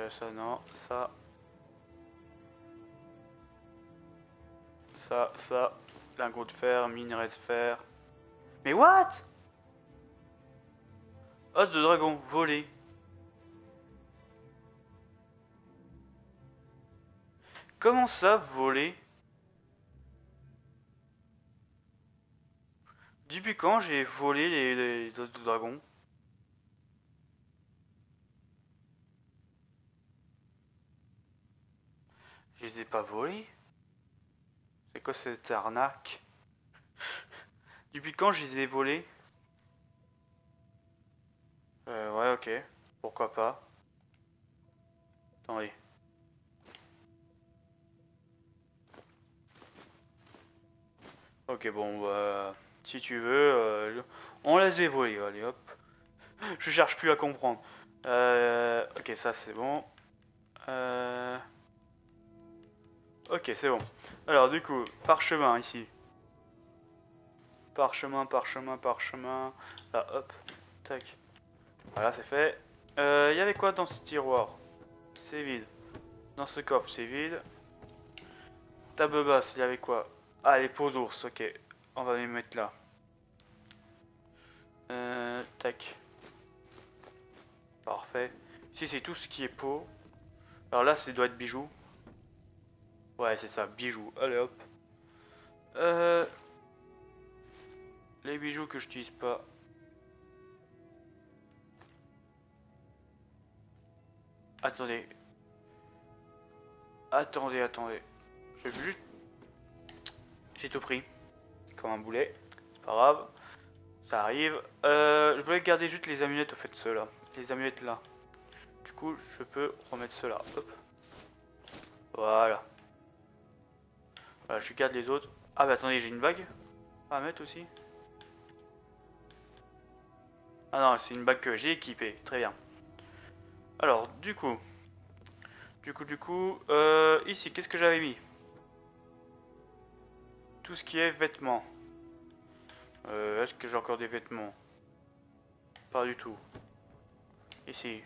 Ça non, ça. Ça. Lingot de fer, minerai de fer. Mais what? Os de dragon, volé. Comment ça, volé? Depuis quand j'ai volé les os de dragon? Je les ai pas volés? C'est quoi cette arnaque? Depuis quand je les ai volés? Ouais, ok. Pourquoi pas. Attendez. Ok, bon, bah... Si tu veux, on les a volés, allez, hop. Je cherche plus à comprendre. Ok, ça c'est bon. Ok, c'est bon. Alors, du coup, parchemin ici. Parchemin. Là, hop. Tac. Voilà, c'est fait. Il y avait quoi dans ce tiroir? C'est vide. Dans ce coffre, c'est vide. Table basse, il y avait quoi? Ah, les peaux d'ours, ok. On va les mettre là. Tac. Parfait. Ici, c'est tout ce qui est peau. Alors là, ça doit être bijoux. Ouais, c'est ça, bijoux. Allez, hop. Les bijoux que je n'utilise pas. Attendez. Je vais juste... J'ai tout pris. Comme un boulet. C'est pas grave. Ça arrive. Je voulais garder juste les amulettes, au fait, ceux-là. Les amulettes là. Du coup, je peux remettre ceux-là. Hop. Voilà. Voilà, je garde les autres. Ah bah attendez, j'ai une bague à mettre aussi. Ah non, c'est une bague que j'ai équipée. Très bien. Alors, du coup, Ici, qu'est-ce que j'avais mis? Tout ce qui est vêtements. Est-ce que j'ai encore des vêtements? Pas du tout. Ici.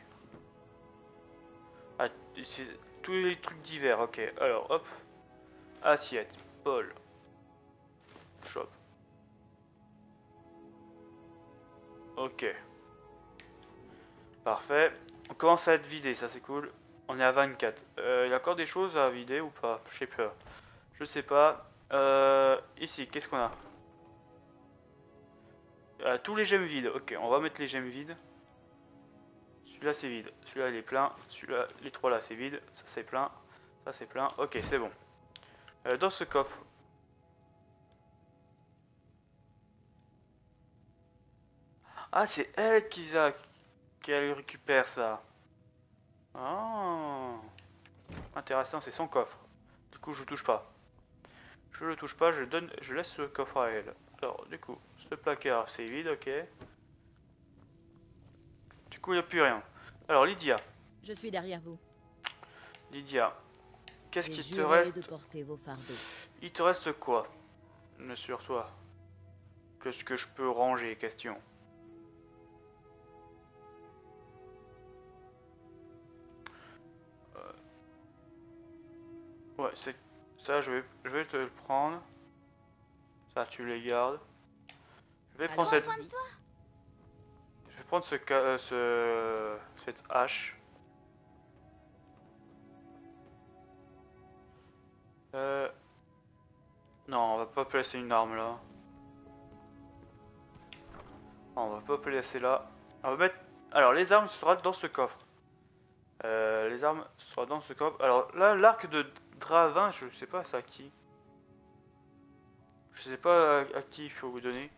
Ah, c'est tous les trucs divers, ok. Alors, hop. Assiette, bol. Shop. Ok. Parfait. On commence à être vidé, ça c'est cool. On est à 24. Il y a encore des choses à vider ou pas? Je sais pas. Je sais pas. Ici, qu'est-ce qu'on a? Tous les gemmes vides. Ok, on va mettre les gemmes vides. Celui-là c'est vide. Celui-là il est plein. Celui-là, les trois là c'est vide. Ça c'est plein. Ça c'est plein. Ok, c'est bon. Dans ce coffre. Ah, c'est elle qui récupère ça. Ah. Intéressant, c'est son coffre. Du coup, je touche pas. Je le touche pas, je laisse le coffre à elle. Alors, du coup, ce placard, c'est vide, ok. Du coup, il n'y a plus rien. Alors, Lydia. Je suis derrière vous. Lydia, qu'est-ce J'ai qu'il te juré reste? de porter vos fardeaux. Il te reste quoi? Sur toi. Qu'est-ce que je peux ranger? Question. Ouais, c'est ça, je vais te le prendre. Ça, tu les gardes. Je vais prendre Alors, cette. vas-y. Je vais prendre cette hache. Non, on va pas placer une arme là. Non, on va pas placer là. On va mettre. Alors, les armes seront dans ce coffre. Les armes seront dans ce coffre. Alors là, l'arc de Dravin, je sais pas c'est à qui. Je sais pas à qui il faut vous donner.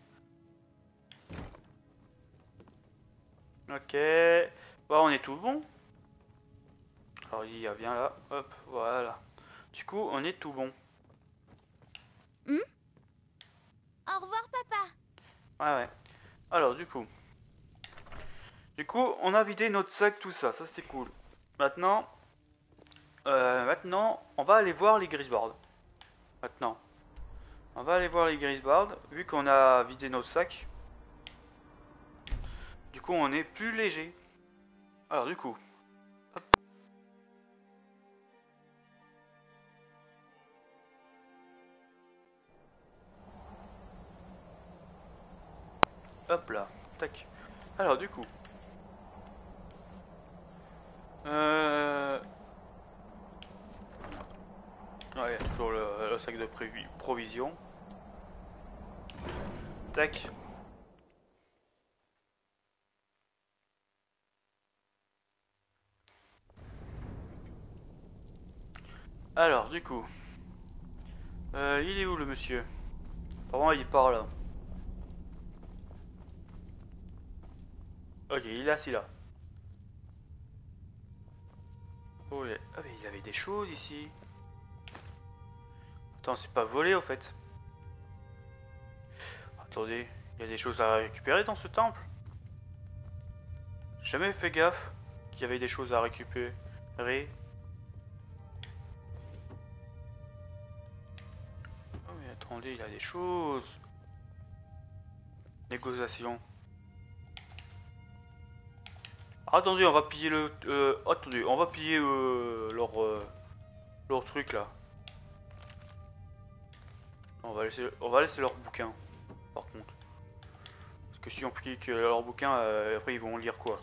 Ok. Bon, on est tout bon. Alors il y a bien là. Hop, voilà. Du coup, on est tout bon. Au revoir, papa. Ouais, ouais. Alors du coup, on a vidé notre sac, tout ça. Ça c'était cool. Maintenant, on va aller voir les Grisbards. Maintenant, on va aller voir les Grisbards. Vu qu'on a vidé nos sacs. Du coup, on est plus léger. Alors du coup. Hop. Hop là. Tac. Alors du coup. Ouais, il y a toujours le sac de provision. Tac. Alors, du coup. Il est où le monsieur? Apparemment, il est par là. Ok, il est assis là. Oh, ah, mais il avait des choses ici. Attends, c'est pas volé au fait. Attendez, il y a des choses à récupérer dans ce temple. J'ai jamais fait gaffe qu'il y avait des choses à récupérer. Oh mais attendez, il y a des choses. Négociation. Attendez, on va piller attendez, on va piller leur truc là. On va laisser leur bouquin. Par contre. Parce que si on pille que leur bouquin, après ils vont lire quoi?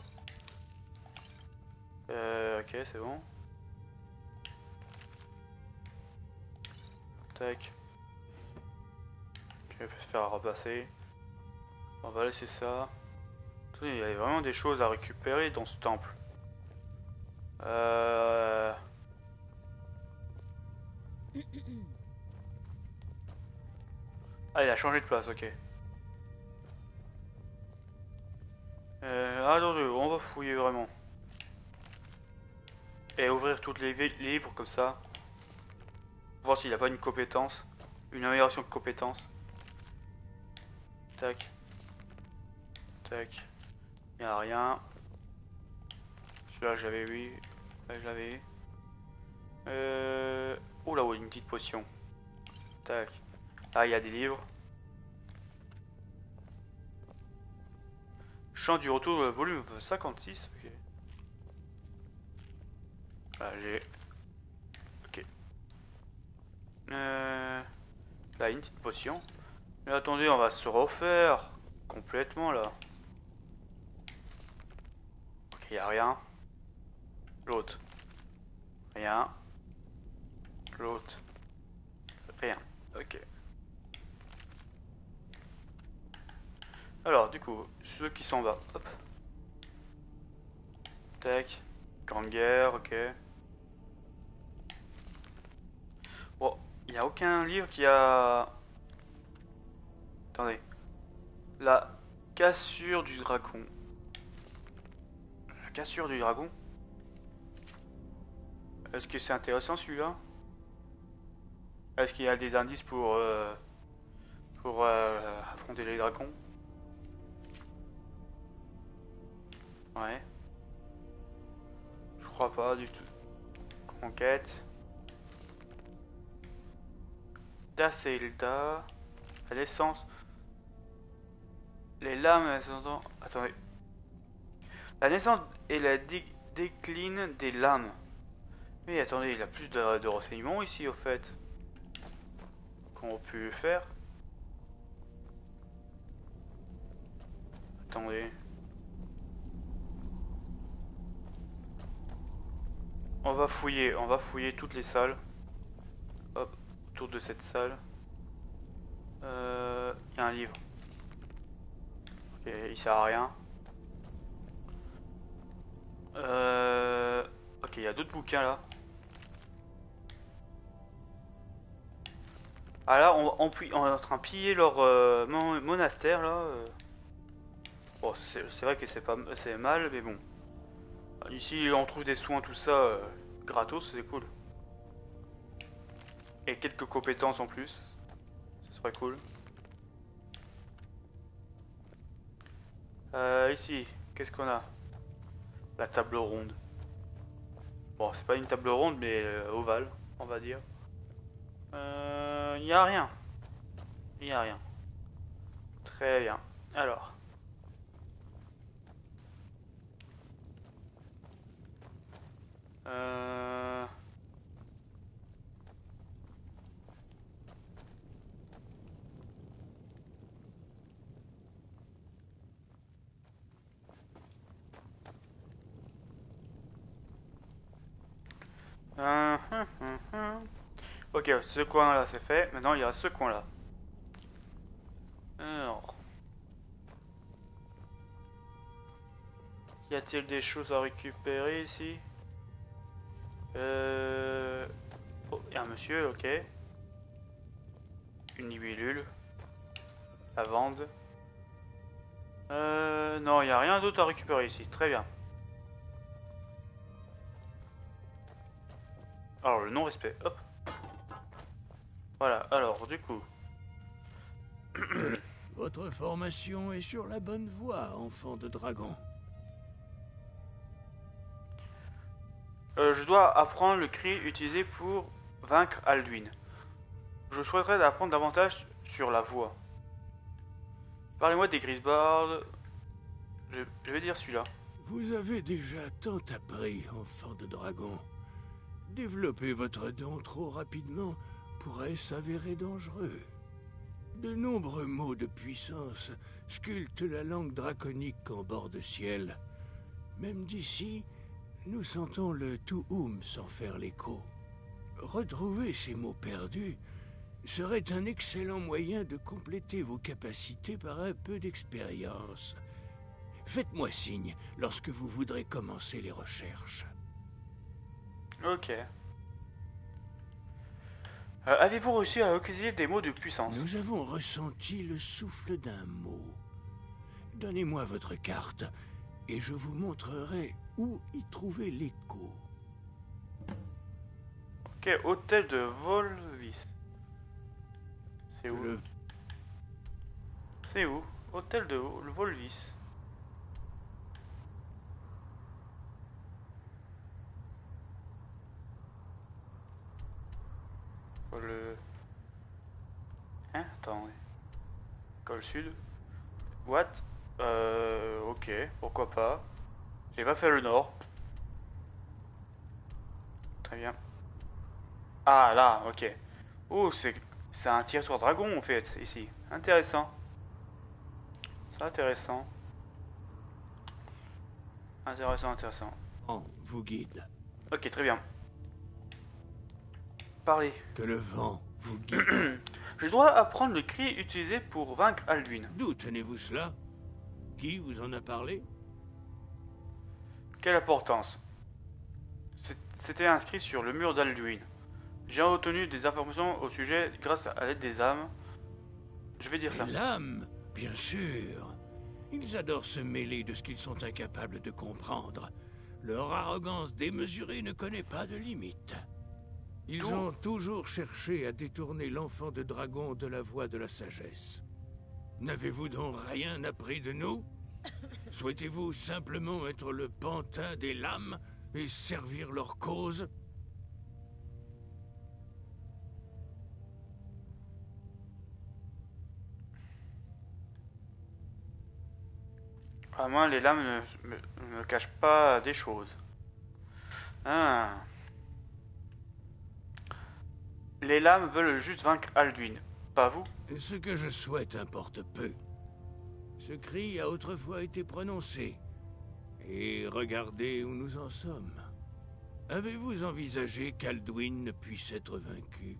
Ok, c'est bon. Tac. Je vais se faire repasser. On va laisser ça. Il y avait vraiment des choses à récupérer dans ce temple. Ah, il a changé de place, ok. Attendez, on va fouiller vraiment. Et ouvrir tous les livres comme ça. Voir s'il n'a pas une compétence. Une amélioration de compétence. Tac. Tac. Il n'y a rien. Celui-là j'avais eu. Là je l'avais eu. Oh là, ouais, une petite potion. Tac. Ah, il y a des livres. Chant du retour, volume 56. Ok. Voilà, j'ai. Ok. Là, une petite potion. Mais attendez, on va se refaire complètement là. Ok, y a rien. L'autre. Rien. L'autre. Rien. Ok. Alors, du coup, ceux qui sont en bas. Hop. Tac. Grande guerre, ok. Bon, il n'y a aucun livre qui a... Attendez. La cassure du dragon. La cassure du dragon? Est-ce que c'est intéressant celui-là? Est-ce qu'il y a des indices pour affronter les dragons? Ouais. Je crois pas du tout. Conquête. Dacelda. La naissance. Les lames ascendant. Attendez. La naissance et la décline des lames. Mais attendez, il y a plus de renseignements ici au fait. Qu'on a pu faire. Attendez. On va fouiller toutes les salles. Hop, autour de cette salle. Il y a un livre. Ok, il sert à rien. Ok, il y a d'autres bouquins là. Ah là, on est en train de piller leur monastère là. Bon, c'est vrai que c'est mal, mais bon. Ici, on trouve des soins, tout ça, gratos, c'est cool. Et quelques compétences en plus. Ce serait cool. Ici, qu'est-ce qu'on a? La table ronde. Bon, c'est pas une table ronde, mais ovale, on va dire. Y a rien. Y a rien. Très bien. Alors. Ok, ce coin là c'est fait. Maintenant il y a ce coin là. Alors. Y a-t-il des choses à récupérer ici? Oh, il y a un monsieur, ok. Une libellule. Lavande. Non, il n'y a rien d'autre à récupérer ici. Très bien. Alors, le non-respect. Hop. Voilà, alors, du coup. Votre formation est sur la bonne voie, enfant de dragon. Je dois apprendre le cri utilisé pour vaincre Alduin. Je souhaiterais apprendre davantage sur la voix. Parlez-moi des Grisbards. Je vais dire celui-là. Vous avez déjà tant appris, enfant de dragon. Développer votre don trop rapidement pourrait s'avérer dangereux. De nombreux mots de puissance sculptent la langue draconique en bord de ciel. Même d'ici, nous sentons le Tuum s'en faire l'écho. Retrouver ces mots perdus serait un excellent moyen de compléter vos capacités par un peu d'expérience. Faites-moi signe lorsque vous voudrez commencer les recherches. Ok. Avez-vous réussi à acquérir des mots de puissance? Nous avons ressenti le souffle d'un mot. Donnez-moi votre carte, et je vous montrerai où y trouver l'écho. Ok, hôtel de Volvis. C'est où? C'est où? Hôtel de Volvis. Quoi le... Hein? Attends. Quoi le sud? What? Ok, pourquoi pas. J'ai pas fait le nord. Très bien. Ah là, ok. Oh, c'est un tir sur dragon en fait, ici. Intéressant. C'est intéressant. Intéressant, intéressant. On vous guide. Ok, très bien. Parlez. Que le vent vous guide. Je dois apprendre le cri utilisé pour vaincre Alduin. D'où tenez-vous cela? Qui vous en a parlé? Quelle importance? C'était inscrit sur le mur d'Alduin. J'ai obtenu des informations au sujet grâce à l'aide des âmes. Je vais dire ça. L'âme, bien sûr. Ils adorent se mêler de ce qu'ils sont incapables de comprendre. Leur arrogance démesurée ne connaît pas de limite. Ils ont toujours cherché à détourner l'enfant de dragon de la voie de la sagesse. N'avez-vous donc rien appris de nous? Souhaitez-vous simplement être le pantin des lames et servir leur cause? À moi, les lames ne me cachent pas des choses. Ah. Les lames veulent juste vaincre Alduin, pas vous? Ce que je souhaite importe peu. Ce cri a autrefois été prononcé. Et regardez où nous en sommes. Avez-vous envisagé qu'Alduin ne puisse être vaincu?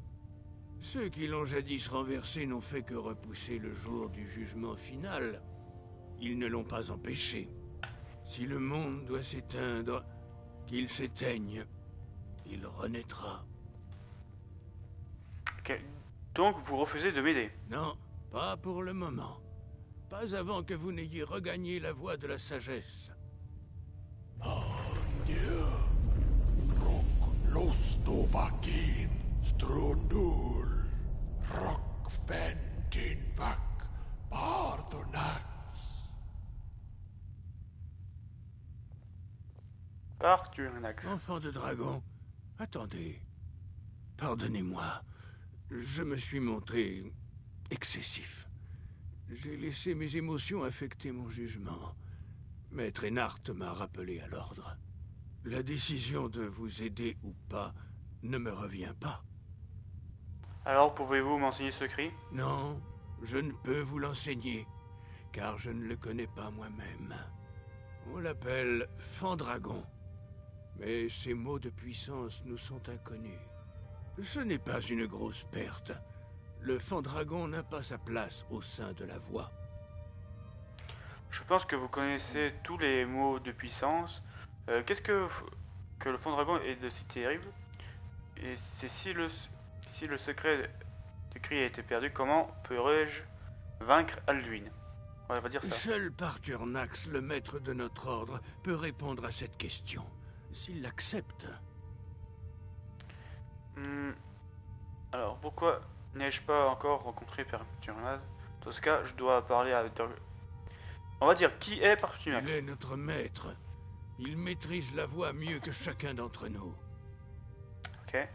Ceux qui l'ont jadis renversé n'ont fait que repousser le jour du jugement final. Ils ne l'ont pas empêché. Si le monde doit s'éteindre, qu'il s'éteigne. Il renaîtra. Ok. Donc vous refusez de m'aider? Non, pas pour le moment. Pas avant que vous n'ayez regagné la voie de la sagesse. Parturnax. Enfant de dragon, attendez. Pardonnez-moi. Je me suis montré excessif. J'ai laissé mes émotions affecter mon jugement. Maître Ennard m'a rappelé à l'ordre. La décision de vous aider ou pas ne me revient pas. Alors pouvez-vous m'enseigner ce cri? Non, je ne peux vous l'enseigner, car je ne le connais pas moi-même. On l'appelle Fandragon, mais ses mots de puissance nous sont inconnus. Ce n'est pas une grosse perte. Le Fandragon n'a pas sa place au sein de la voie. Je pense que vous connaissez tous les mots de puissance. Qu'est-ce que le fond dragon est de si terrible? Et c'est si le secret du cri a été perdu, comment pourrais-je vaincre Alduin? On va dire ça. Seul Parturnax, le maître de notre ordre, peut répondre à cette question. S'il l'accepte. Alors pourquoi n'ai-je pas encore rencontré Parturnax? Dans ce cas, je dois parler à... On va dire, qui est Parturnax? Il est notre maître. Il maîtrise la voie mieux que chacun d'entre nous. Ok.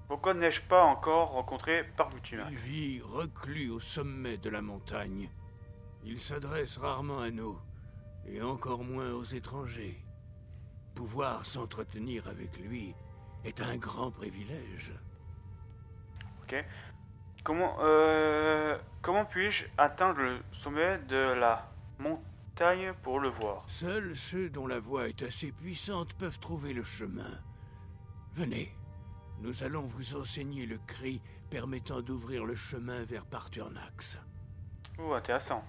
Pourquoi n'ai-je pas encore rencontré Parturnax? Il vit reclus au sommet de la montagne. Il s'adresse rarement à nous, et encore moins aux étrangers. Pouvoir s'entretenir avec lui est un grand privilège. Ok. Comment puis-je atteindre le sommet de la montagne pour le voir? Seuls ceux dont la voix est assez puissante peuvent trouver le chemin. Venez, nous allons vous enseigner le cri permettant d'ouvrir le chemin vers Parturnax. Oh, intéressant.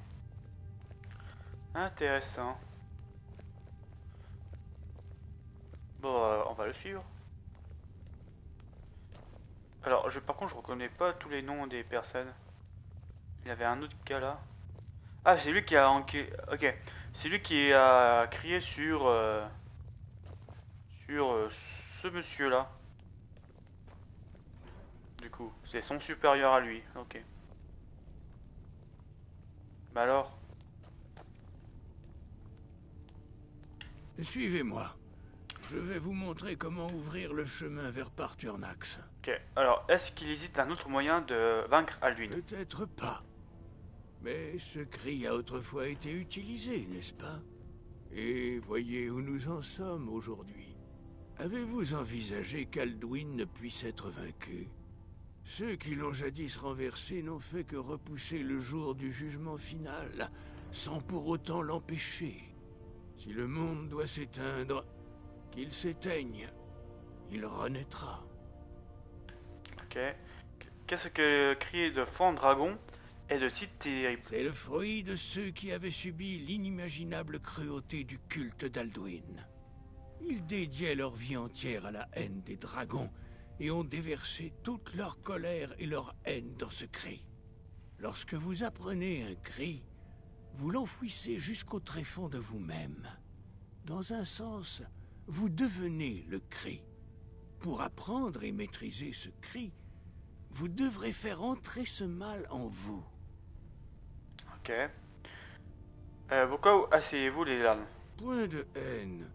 Intéressant. Bon, on va le suivre. Alors, par contre, je reconnais pas tous les noms des personnes. Il y avait un autre gars là. Ah, c'est lui qui a... Ok. C'est lui qui a crié sur ce monsieur là. Du coup, c'est son supérieur à lui. Ok. Bah alors? Suivez-moi. Je vais vous montrer comment ouvrir le chemin vers Parturnax. Ok, alors est-ce qu'il existe un autre moyen de vaincre Alduin? Peut-être pas. Mais ce cri a autrefois été utilisé, n'est-ce pas? Et voyez où nous en sommes aujourd'hui. Avez-vous envisagé qu'Alduin ne puisse être vaincu? Ceux qui l'ont jadis renversé n'ont fait que repousser le jour du jugement final, sans pour autant l'empêcher. Si le monde doit s'éteindre, qu'il s'éteigne. Il renaîtra. Ok. Qu'est-ce que le cri de Fandragon est de si terrible? C'est le fruit de ceux qui avaient subi l'inimaginable cruauté du culte d'Alduin. Ils dédiaient leur vie entière à la haine des dragons et ont déversé toute leur colère et leur haine dans ce cri. Lorsque vous apprenez un cri, vous l'enfouissez jusqu'au tréfonds de vous-même. Dans un sens, vous devenez le cri. Pour apprendre et maîtriser ce cri, vous devrez faire entrer ce mal en vous. Ok. Pourquoi asseyez-vous les lames? Point de haine,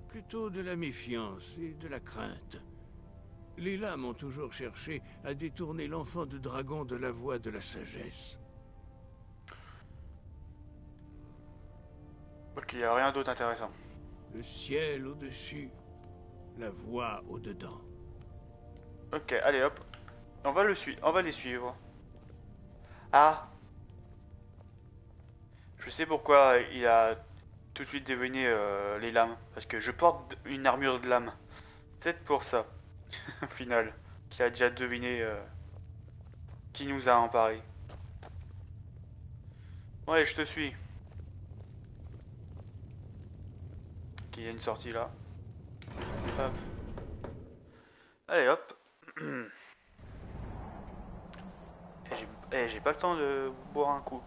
plutôt de la méfiance et de la crainte. Les lames ont toujours cherché à détourner l'enfant de dragon de la voie de la sagesse. Ok, il n'y a rien d'autre intéressant. Le ciel au-dessus, la voie au-dedans. Ok, allez hop. On va les suivre. Ah. Je sais pourquoi il a tout de suite deviné les lames. Parce que je porte une armure de lame. C'est peut-être pour ça. Au final. Qui a déjà deviné qui nous a emparés. Ouais, je te suis. Ok, il y a une sortie là. Hop. Allez hop. J'ai pas le temps de boire un coup.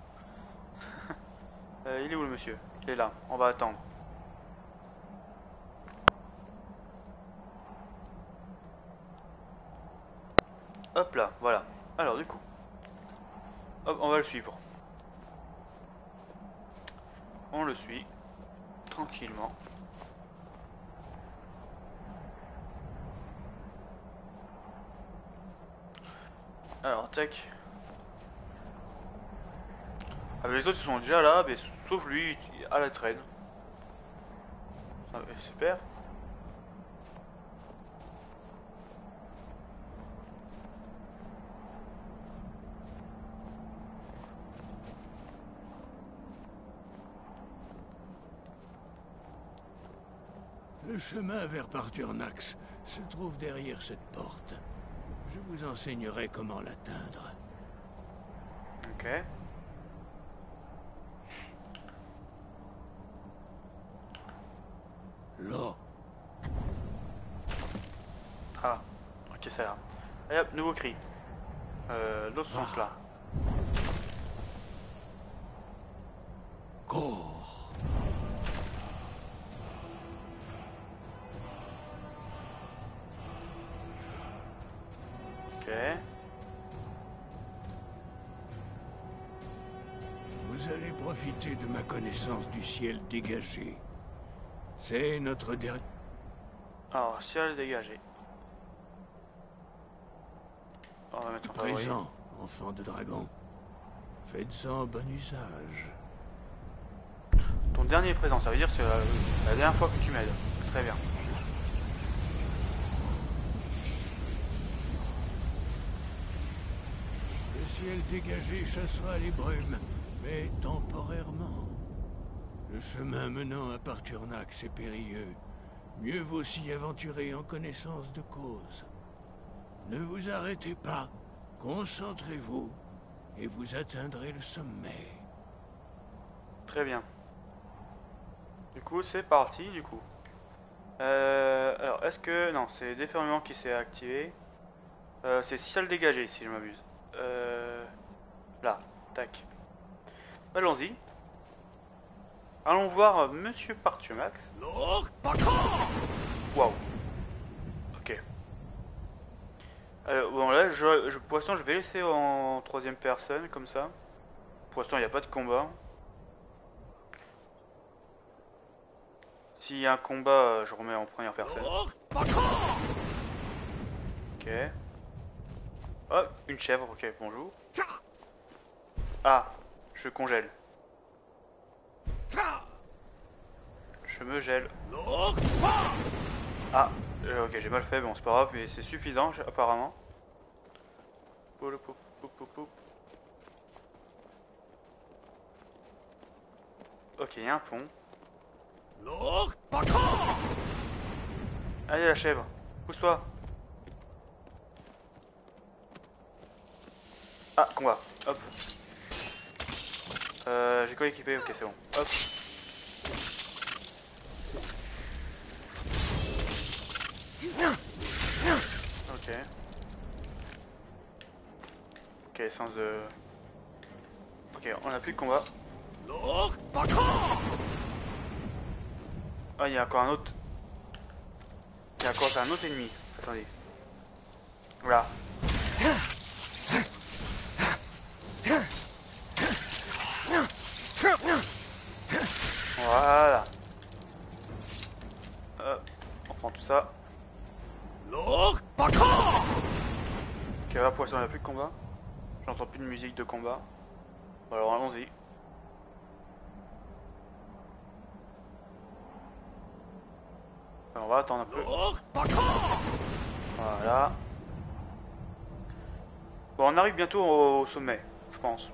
Il est où le monsieur? Il est là, on va attendre. Hop là, voilà. Alors du coup, hop, on va le suivre. On le suit tranquillement. Alors tac. Ah, les autres ils sont déjà là, mais sauf lui à la traîne. Ah, super. Le chemin vers Parturnax se trouve derrière cette porte. Je vous enseignerai comment l'atteindre. Ok. Là. Ah, ok, ça là. Allez hop, nouveau cri. Dans ce sens là. Corps. Ok. Vous allez profiter de ma connaissance du ciel dégagé. C'est notre dernier... Alors, ciel dégagé. On va mettre en favori. Présent, enfant de dragon. Faites-en bon usage. Ton dernier présent, ça veut dire que c'est la dernière fois que tu m'aides. Très bien. Le ciel dégagé chassera les brumes, mais temporairement. Le chemin menant à Parturnax est périlleux. Mieux vaut s'y aventurer en connaissance de cause. Ne vous arrêtez pas, concentrez-vous, et vous atteindrez le sommet. Très bien. Du coup, c'est parti, du coup. Alors, est-ce que... Non, c'est déferlement qui s'est activé. C'est ciel dégagé, si je m'abuse. Là, tac. Allons-y. Allons voir Monsieur Parturnax. Waouh. Ok. Bon là, pour l'instant, je vais laisser en troisième personne, comme ça. Pour l'instant, il n'y a pas de combat. s'il y a un combat, je remets en première personne. Ok. Oh, une chèvre, ok, bonjour. Ah, je congèle. Je me gèle. Ah, ok, j'ai mal fait, bon c'est pas grave, mais c'est suffisant apparemment. Ok, il y a un pont. Allez la chèvre, pousse-toi. Ah, combat, hop. J'ai quoi équipé? Ok, c'est bon. Hop. Ok. Ok, essence de... Ok, on a plus de combat. Ah, il y a encore un autre... Il y a encore un autre ennemi. Attendez. Voilà. Voilà. On prend tout ça. Ok, là pour l'instant il n'y a plus de combat. J'entends plus de musique de combat. Alors allons-y. On va attendre un peu. Voilà. Bon, on arrive bientôt au sommet, je pense.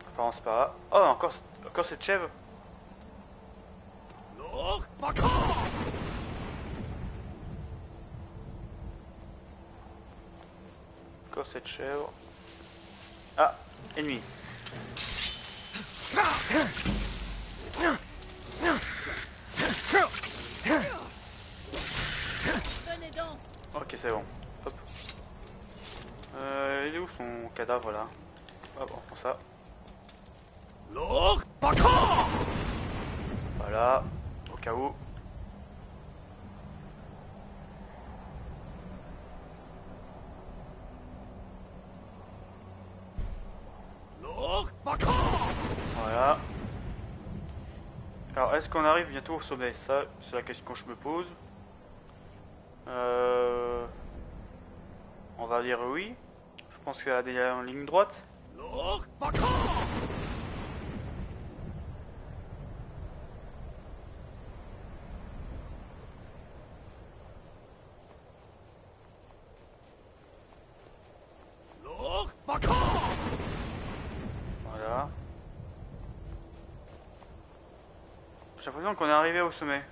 Apparemment c'est pas là. Oh, encore cette chèvre. Encore cette chèvre. Ah, ennemi. Ok, c'est bon. Hop. Il est où son cadavre là? Hop, on prend ça. Voilà, au cas où. Voilà. Alors, est-ce qu'on arrive bientôt au sommet? Ça, c'est la question que je me pose. On va dire oui. Je pense qu'il y a des en ligne droite. Voilà. J'ai l'impression qu'on est arrivé au sommet.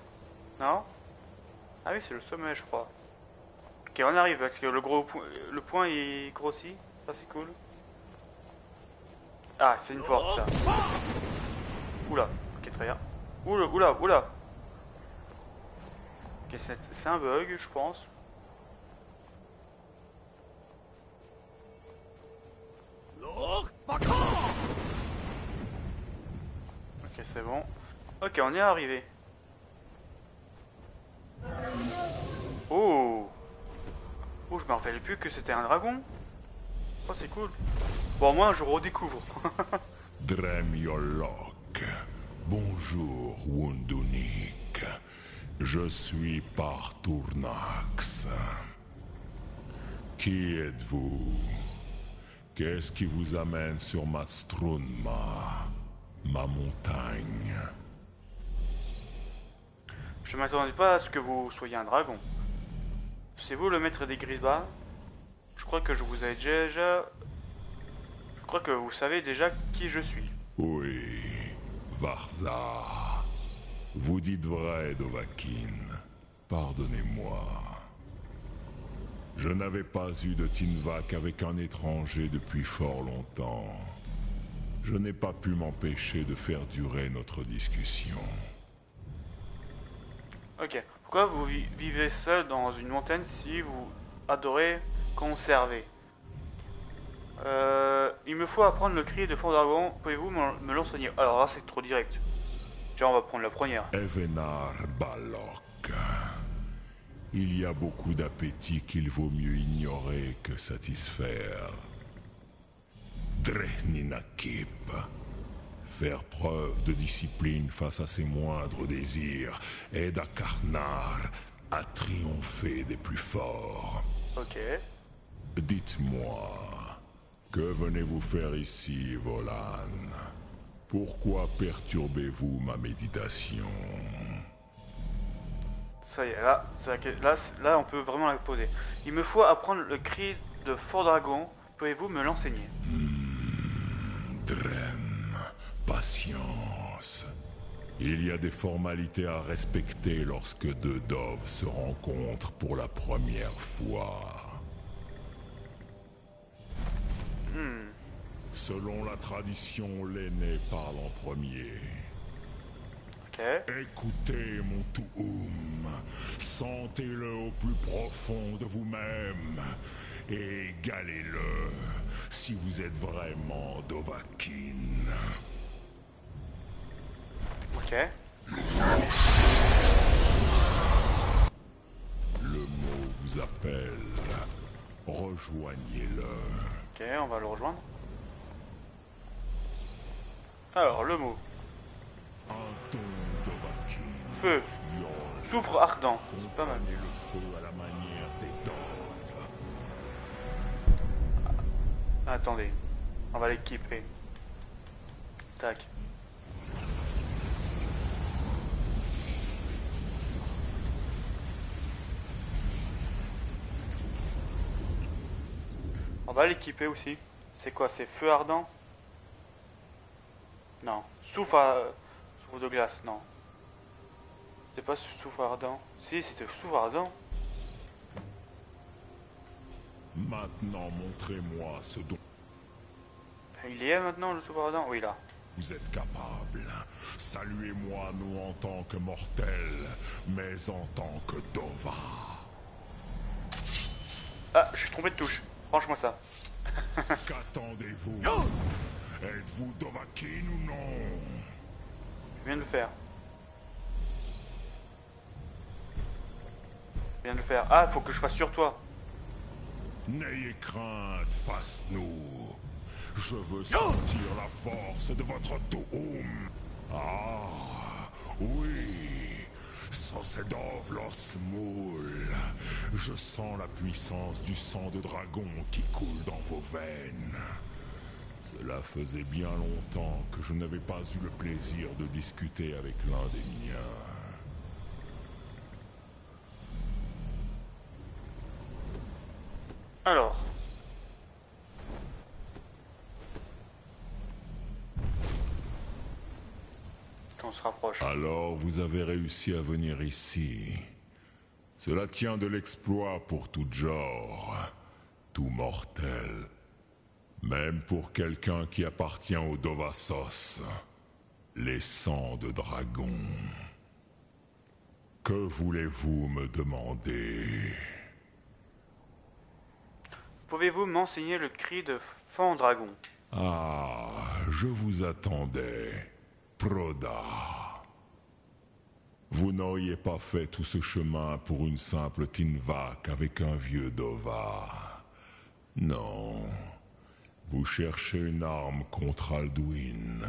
Non? Ah oui, c'est le sommet, je crois. Ok, on arrive parce que le point il grossit. Ça, c'est cool. Ah, c'est une porte, ça. Oula, ok, très bien. Oula, oula, oula. Ok, c'est un bug, je pense. Ok, c'est bon. Ok, on est arrivé. Oh! Oh, je me rappelais plus que c'était un dragon. Oh, c'est cool. Bon, moi, je redécouvre. Dremyolok. Bonjour, Wundunik. Je suis Partournax. Qui êtes-vous? Qu'est-ce qui vous amène sur Matstrunma, ma montagne? Je m'attendais pas à ce que vous soyez un dragon. C'est vous le maître des Grisbas? Je crois que je vous ai déjà... Je crois que vous savez déjà qui je suis. Oui, Varza. Vous dites vrai, Dovahkiin. Pardonnez-moi. Je n'avais pas eu de Tinvac avec un étranger depuis fort longtemps. Je n'ai pas pu m'empêcher de faire durer notre discussion. Ok. Pourquoi vous vivez seul dans une montagne si vous adorez conserver? Il me faut apprendre le cri de Fondragon. Pouvez-vous me l'enseigner? Alors là, c'est trop direct. Tiens, on va prendre la première. Evenar Balok. Il y a beaucoup d'appétit qu'il vaut mieux ignorer que satisfaire. Drehninakip. Faire preuve de discipline face à ses moindres désirs aide à Karnar à triompher des plus forts. Ok. Dites-moi, que venez-vous faire ici, Volan? Pourquoi perturbez-vous ma méditation? Ça y est, là, là, on peut vraiment la poser. Il me faut apprendre le cri de Fort Dragon. Pouvez-vous me l'enseigner? Dren, patience. Il y a des formalités à respecter lorsque deux doves se rencontrent pour la première fois. Selon la tradition, l'aîné parle en premier. Ok. Écoutez mon Tuum, sentez-le au plus profond de vous-même et égalez-le si vous êtes vraiment Dovahkiin. Ok. Le mot vous appelle, rejoignez-le. Ok, on va le rejoindre. Alors, le mot. Un ton Dovahkiin. Feu. Soufre ardent. C'est pas mal. Comprenez le feu à la manière des doves. Attendez. On va l'équiper. Tac. On va l'équiper aussi. C'est quoi? C'est feu ardent? Non. Souffle de glace, non. C'était pas souffle ardent. Si, c'était souffle ardent. Maintenant, montrez-moi ce dont Il y est maintenant le souffle ardent? Oui, là. vous êtes capable. Saluez-moi non en tant que mortel, mais en tant que Dova. Ah, je suis trompé de touche. Franchement ça. Qu'attendez-vous? Êtes-vous Dovahkiin ou non? Je viens de le faire. Je viens de le faire. Ah, faut que je fasse sur toi. N'ayez crainte, face-nous. Je veux sentir la force de votre Tuum. Ah, oui. Sosedov Losmul. Je sens la puissance du sang de dragon qui coule dans vos veines. Cela faisait bien longtemps que je n'avais pas eu le plaisir de discuter avec l'un des miens. Alors. On se rapproche. Alors vous avez réussi à venir ici. Cela tient de l'exploit pour tout genre, tout mortel. Même pour quelqu'un qui appartient au Dovassos, les sangs de dragon. Que voulez-vous me demander? Pouvez-vous m'enseigner le cri de Fan Dragon? Ah, je vous attendais, Proda. Vous n'auriez pas fait tout ce chemin pour une simple Tinvak avec un vieux Dova. Non. Vous cherchez une arme contre Alduin.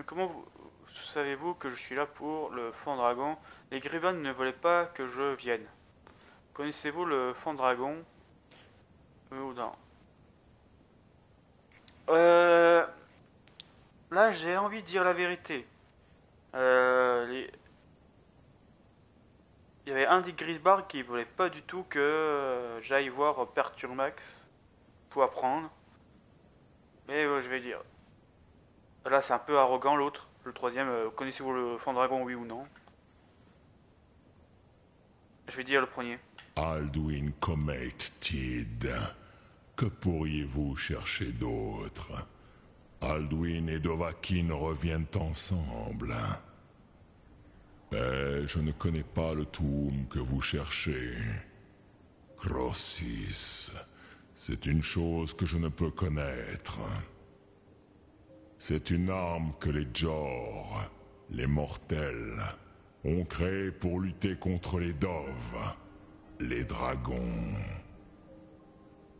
Comment savez-vous que je suis là pour le Fan Dragon? Les Griffons ne voulaient pas que je vienne. Connaissez-vous le Fan Dragon? Ou non? Là, j'ai envie de dire la vérité. Il y avait un des Grisbards qui voulait pas du tout que j'aille voir Perturmax pour apprendre. Mais je vais dire. Là, c'est un peu arrogant l'autre. Le troisième, connaissez-vous le Fan Dragon, oui ou non? Je vais dire le premier. Alduin Comet Tid. Que pourriez-vous chercher d'autre? Alduin et Dovahkiin reviennent ensemble. Mais je ne connais pas le Tuum que vous cherchez. Crossis, c'est une chose que je ne peux connaître. C'est une arme que les Jor, les mortels, ont créée pour lutter contre les Doves, les dragons.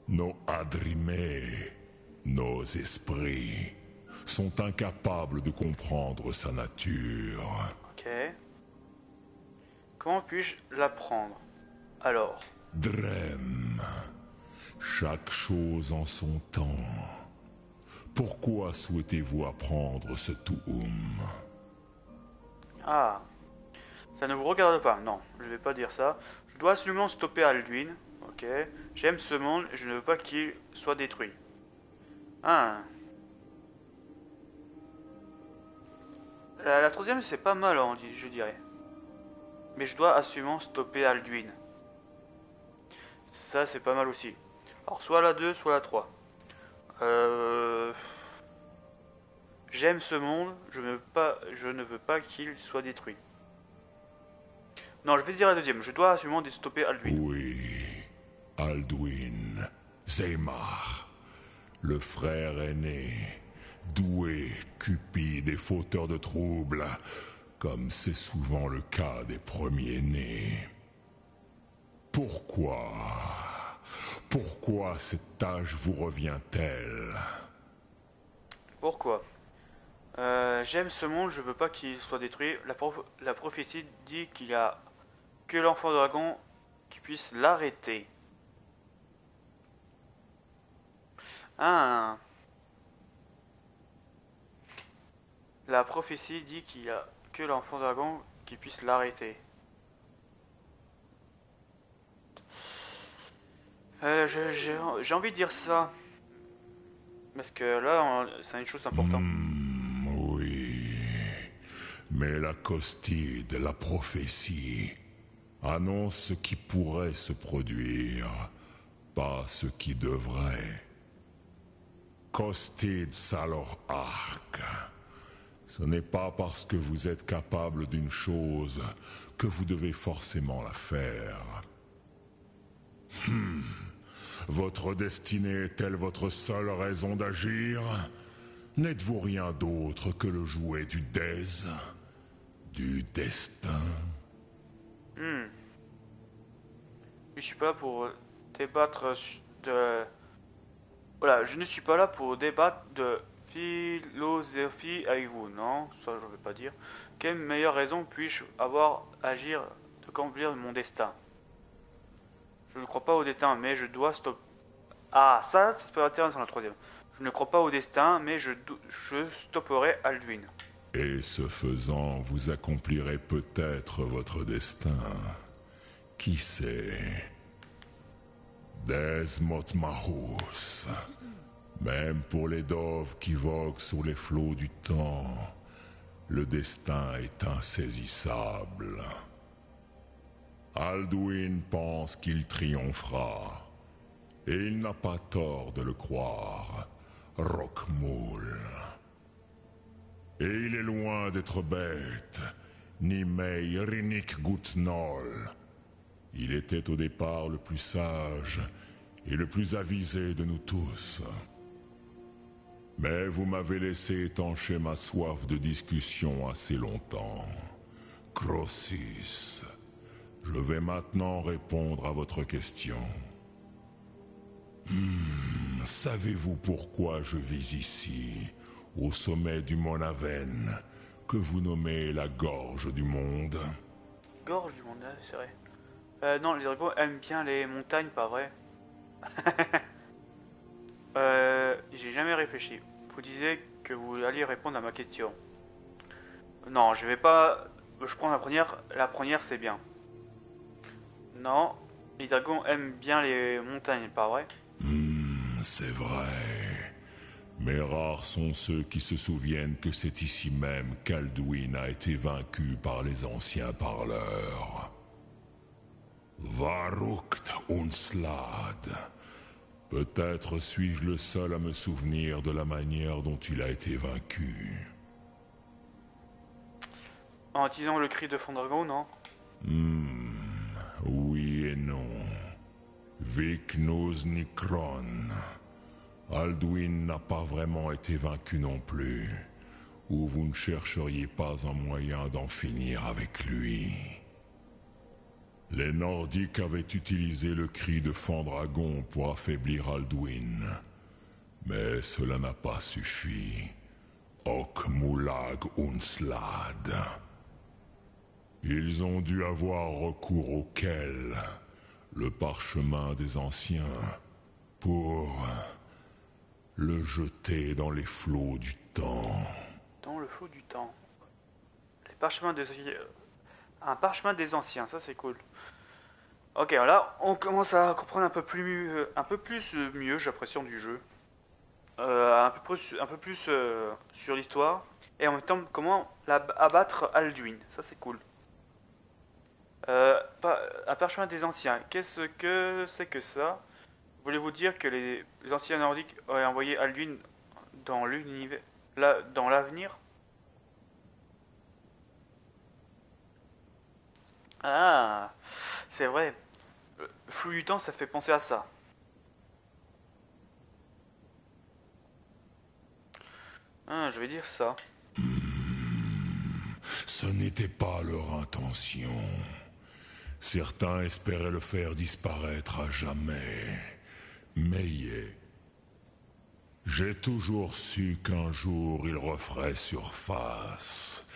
Nos Adrimé, Nos esprits sont incapables de comprendre sa nature. Ok. Comment puis-je l'apprendre? Alors. Drem. Chaque chose en son temps. Pourquoi souhaitez-vous apprendre ce Tuum? Ah. Ça ne vous regarde pas. Non, je vais pas dire ça. Je dois absolument stopper Alduin. Ok. J'aime ce monde et je ne veux pas qu'il soit détruit. Ah. La troisième, c'est pas mal, je dirais. Mais je dois absolument stopper Alduin. Ça, c'est pas mal aussi. Alors, soit la 2, soit la 3. J'aime ce monde, je ne veux pas qu'il soit détruit. Non, je vais dire la deuxième. Je dois absolument stopper Alduin. Oui, Alduin, Zaymar, le frère aîné, doué, cupide et fauteur de troubles, comme c'est souvent le cas des premiers-nés. Pourquoi cette tâche vous revient-elle? Pourquoi? J'aime ce monde, je veux pas qu'il soit détruit. La prophétie dit qu'il y a que l'enfant dragon qui puisse l'arrêter. Ah. La prophétie dit qu'il y a que l'enfant dragon qui puisse l'arrêter. J'ai envie de dire ça. Parce que là, c'est une chose importante. Oui. Mais la costide, la prophétie, annonce ce qui pourrait se produire, pas ce qui devrait. Costide Salor Arc. Ce n'est pas parce que vous êtes capable d'une chose que vous devez forcément la faire. Votre destinée est-elle votre seule raison d'agir? N'êtes-vous rien d'autre que le jouet du Dez? Du destin? Je suis pas là pour débattre de... Voilà, je ne suis pas là pour débattre de philosophie avec vous, non, ça je ne veux pas dire. Quelle meilleure raison puis-je avoir agir d'accomplir mon destin? Je ne crois pas au destin, mais je dois stopper... Ah, ça peut être intéressant la troisième. Je ne crois pas au destin, mais je stopperai Alduin. Et ce faisant, vous accomplirez peut-être votre destin. Qui sait? Desmond Mahus. Même pour les doves qui voguent sur les flots du temps, le destin est insaisissable. Alduin pense qu'il triomphera, et il n'a pas tort de le croire, Rockmoul. Et il est loin d'être bête, ni Mei Rinik Gutnol. Il était au départ le plus sage et le plus avisé de nous tous. Mais vous m'avez laissé étancher ma soif de discussion assez longtemps. Crossis, je vais maintenant répondre à votre question. Savez-vous pourquoi je vis ici, au sommet du Mont Aven, que vous nommez la Gorge du Monde? Gorge du Monde, c'est vrai. Non, les dragons aiment bien les montagnes, pas vrai? J'ai jamais réfléchi. Vous disiez que vous alliez répondre à ma question. Non, je vais pas... Je prends la première. La première, c'est bien. Non, les dragons aiment bien les montagnes, pas vrai? C'est vrai. Mais rares sont ceux qui se souviennent que c'est ici même qu'Alduin a été vaincu par les anciens parleurs. Varukt Unslad. Peut-être suis-je le seul à me souvenir de la manière dont il a été vaincu. En utilisant le cri de Fondragon, non? Oui et non. Viknus Nikron. Alduin n'a pas vraiment été vaincu non plus. Ou vous ne chercheriez pas un moyen d'en finir avec lui. Les Nordiques avaient utilisé le cri de Fondragon pour affaiblir Alduin. Mais cela n'a pas suffi. Okmulag Unslad. Ils ont dû avoir recours auquel le parchemin des anciens pour le jeter dans les flots du temps. Dans le flot du temps. Les parchemins des... Un parchemin des anciens, ça c'est cool. Ok, là on commence à comprendre un peu plus mieux, j'ai l'impression, du jeu. Un peu plus sur l'histoire. Et en même temps, comment abattre Alduin, ça c'est cool. Un parchemin des anciens, qu'est-ce que c'est que ça? Voulez-vous dire que les anciens nordiques auraient envoyé Alduin dans l'univers, dans l'avenir? Ah, c'est vrai. Le flou du temps, ça fait penser à ça. Ah, je vais dire ça. Ce n'était pas leur intention. Certains espéraient le faire disparaître à jamais. Mais j'ai toujours su qu'un jour il referait surface.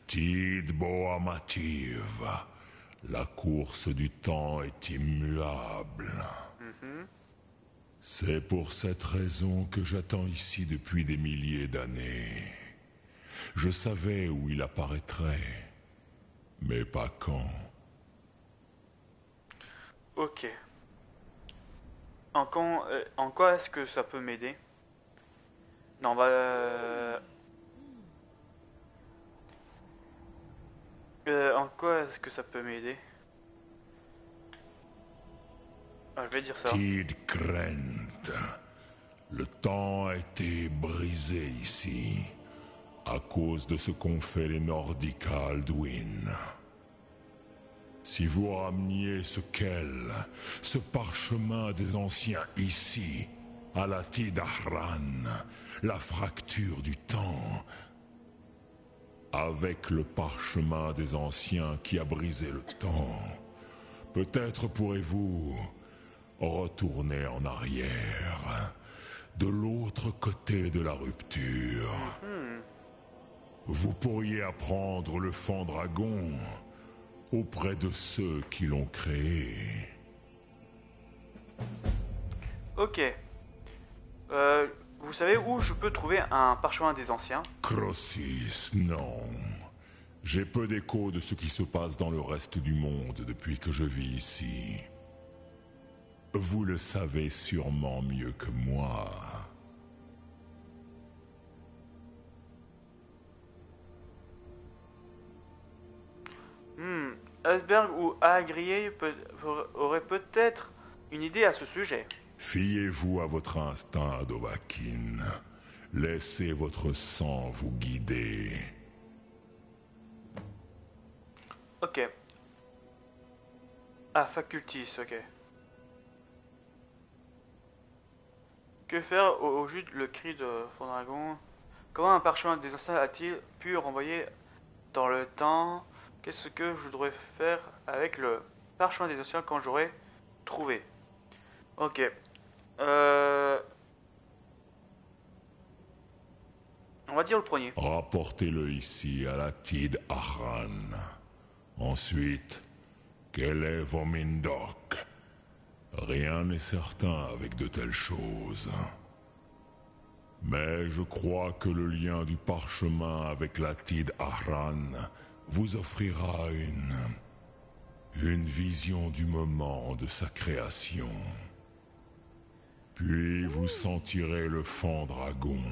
Tid Boamativ. La course du temps est immuable. C'est pour cette raison que j'attends ici depuis des milliers d'années. Je savais où il apparaîtrait, mais pas quand. Ok. En quoi est-ce que ça peut m'aider? Non, en quoi est-ce que ça peut m'aider? Ah, je vais dire ça. Tid Krent. Le temps a été brisé ici, à cause de ce qu'ont fait les Nordiques à Alduin. Si vous rameniez ce parchemin des anciens ici, à la Tid Ahran, la fracture du temps, avec le parchemin des anciens qui a brisé le temps, peut-être pourrez-vous retourner en arrière, de l'autre côté de la rupture. Vous pourriez apprendre le Fandragon auprès de ceux qui l'ont créé. Ok. Vous savez où je peux trouver un parchemin des anciens? Crossis, non. J'ai peu d'écho de ce qui se passe dans le reste du monde depuis que je vis ici. Vous le savez sûrement mieux que moi. Asberg ou Agrier auraient peut-être une idée à ce sujet. Fiez-vous à votre instinct, Dovahkiin. Laissez votre sang vous guider. Ok. Ah, Facultis, ok. Que faire au jus le cri de Fandragon? Comment un parchemin des anciens a-t-il pu renvoyer dans le temps? Qu'est-ce que je devrais faire avec le parchemin des anciens quand j'aurai trouvé? Ok. On va dire le premier. Rapportez-le ici à la Tid Ahran. Ensuite, quel est Vomindok? Rien n'est certain avec de telles choses. Mais je crois que le lien du parchemin avec la Tid Ahran vous offrira une vision du moment de sa création. Puis vous sentirez le Fandragon.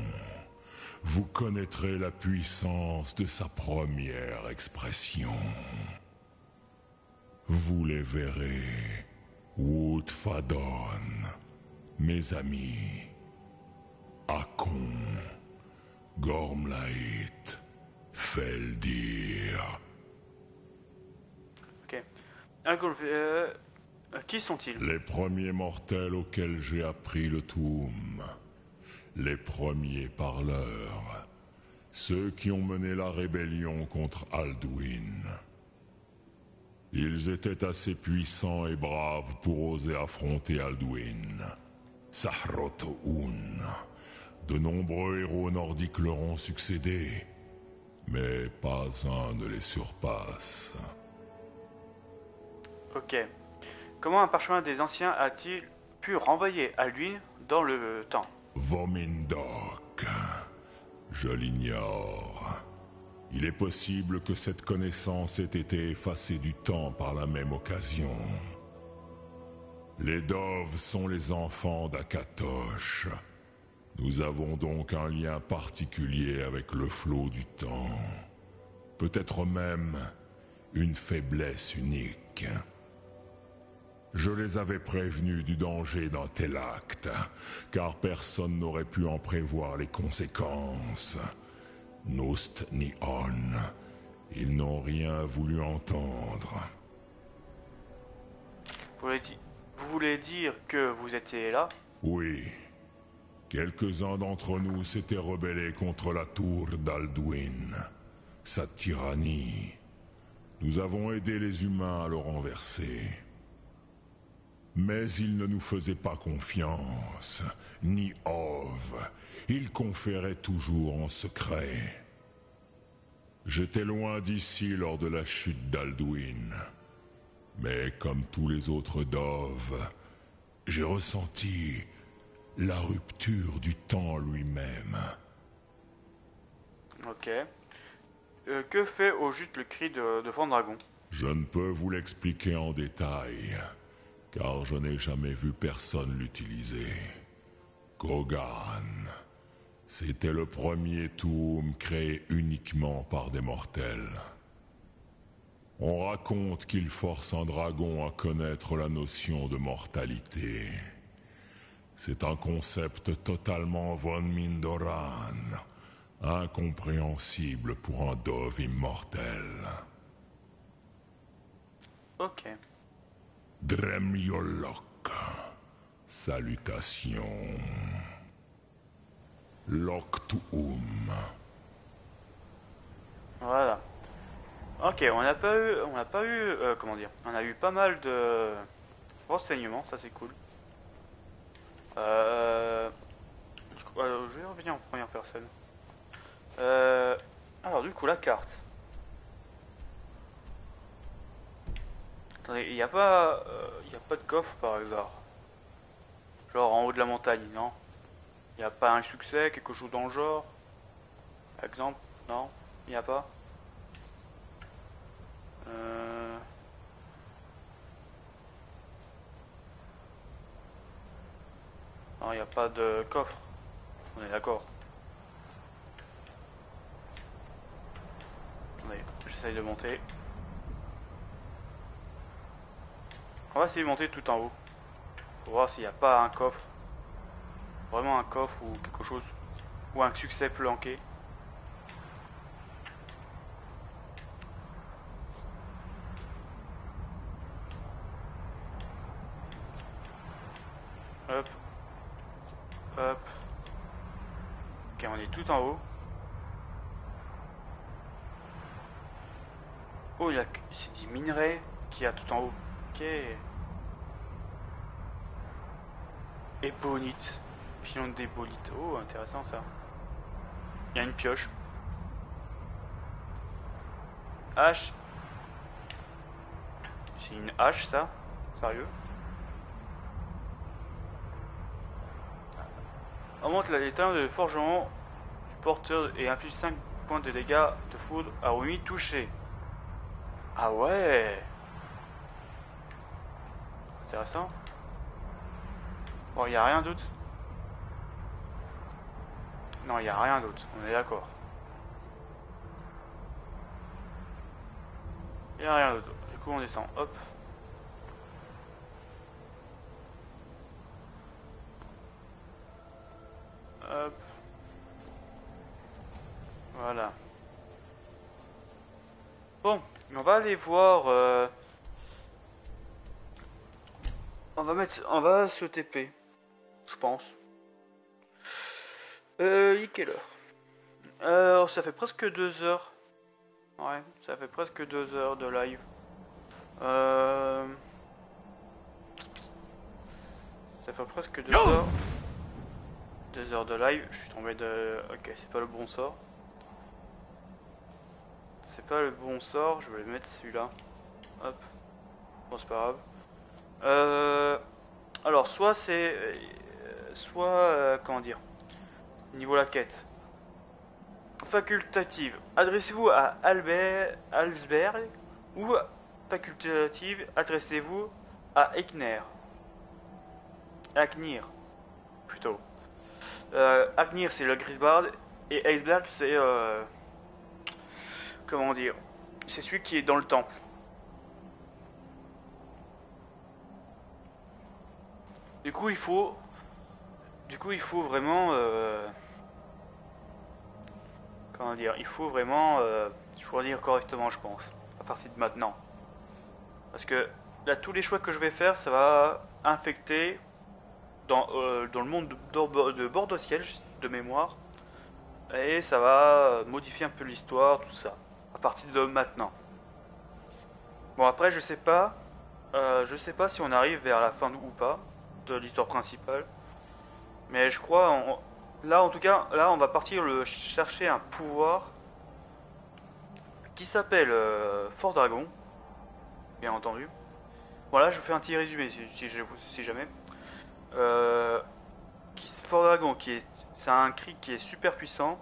Vous connaîtrez la puissance de sa première expression. Vous les verrez, Woodfadon, mes amis, Akon, Gormlaith, Feldir. Ok. Qui sont-ils? Les premiers mortels auxquels j'ai appris le Toum. Les premiers parleurs. Ceux qui ont mené la rébellion contre Alduin. Ils étaient assez puissants et braves pour oser affronter Alduin. Sahrotoun, De nombreux héros nordiques leur ont succédé, mais pas un ne les surpasse. Ok. Comment un parchemin des anciens a-t-il pu renvoyer Alduin dans le temps? Vomindok, je l'ignore. Il est possible que cette connaissance ait été effacée du temps par la même occasion. Les Dove sont les enfants d'Akatosh. Nous avons donc un lien particulier avec le flot du temps. Peut-être même une faiblesse unique. Je les avais prévenus du danger d'un tel acte, car personne n'aurait pu en prévoir les conséquences. Nost ni On, ils n'ont rien voulu entendre. Vous voulez dire que vous étiez là? Oui. Quelques-uns d'entre nous s'étaient rebellés contre la tour d'Alduin, sa tyrannie. Nous avons aidé les humains à le renverser. Mais ils ne nous faisaient pas confiance, ni Ov. Ils conféraient toujours en secret. J'étais loin d'ici lors de la chute d'Alduin. Mais comme tous les autres Dove, j'ai ressenti la rupture du temps lui-même. Ok. Que fait au juste le cri de Fandragon? Je ne peux vous l'expliquer en détail, car je n'ai jamais vu personne l'utiliser. Kogan, c'était le premier Toum créé uniquement par des mortels. On raconte qu'il force un dragon à connaître la notion de mortalité. C'est un concept totalement von Mindoran, incompréhensible pour un Dove immortel. Ok. Dremyolok, salutations. Loktuum. Voilà. Ok, on n'a pas eu, comment dire, on a eu pas mal de renseignements, ça c'est cool. Je vais revenir en première personne. Alors du coup la carte. Attendez, il n'y a pas de coffre par hasard. Genre en haut de la montagne, non? Il n'y a pas un succès, quelque chose dans le genre? Par exemple, non? Il n'y a pas? Non, il n'y a pas de coffre. On est d'accord. Attendez, j'essaye de monter. On va essayer de monter tout en haut. Pour voir s'il n'y a pas un coffre. Vraiment un coffre ou quelque chose. Ou un succès planqué. Hop. Hop. Ok, on est tout en haut. Oh, c'est des minerais qu'il y a tout en haut. Ok. Ébonite. Filon d'ébonite. Oh, intéressant ça. Il y a une pioche. Hache. C'est une hache ça? Sérieux? Augmente la l'état de forgeron du porteur et inflige 5 points de dégâts de foudre à ennemi touché. Ah ouais. Intéressant. Bon, il n'y a rien d'autre. Non, il n'y a rien d'autre, on est d'accord. Il n'y a rien d'autre. Du coup, on descend. Hop. Hop. Voilà. Bon, on va aller voir. On va se TP, je pense. Il est quelle heure? Alors, ça fait presque 2 heures. Ouais, ça fait presque 2 heures de live. Ça fait presque 2 heures 2 heures de live, je suis tombé de... Ok, c'est pas le bon sort. C'est pas le bon sort, je vais mettre celui-là. Hop. Bon, c'est pas grave. Alors, soit c'est... soit... comment dire, niveau la quête. Facultative. Adressez-vous à Alsberg. Ou facultative, adressez-vous à Agnir. Plutôt. Agnir, c'est le Grisbard. Et Iceberg, c'est... comment dire, c'est celui qui est dans le temple. Du coup, il faut vraiment, comment dire, il faut vraiment choisir correctement, je pense, à partir de maintenant. Parce que là, tous les choix que je vais faire, ça va infecter dans le monde de Bordociel, de mémoire, et ça va modifier un peu l'histoire, tout ça, à partir de maintenant. Bon, après, je sais pas si on arrive vers la fin ou pas de l'histoire principale, mais je crois, là en tout cas, là on va partir chercher un pouvoir qui s'appelle Fort Dragon, bien entendu. Voilà, je vous fais un petit résumé si jamais. Fort Dragon, c'est un cri qui est super puissant,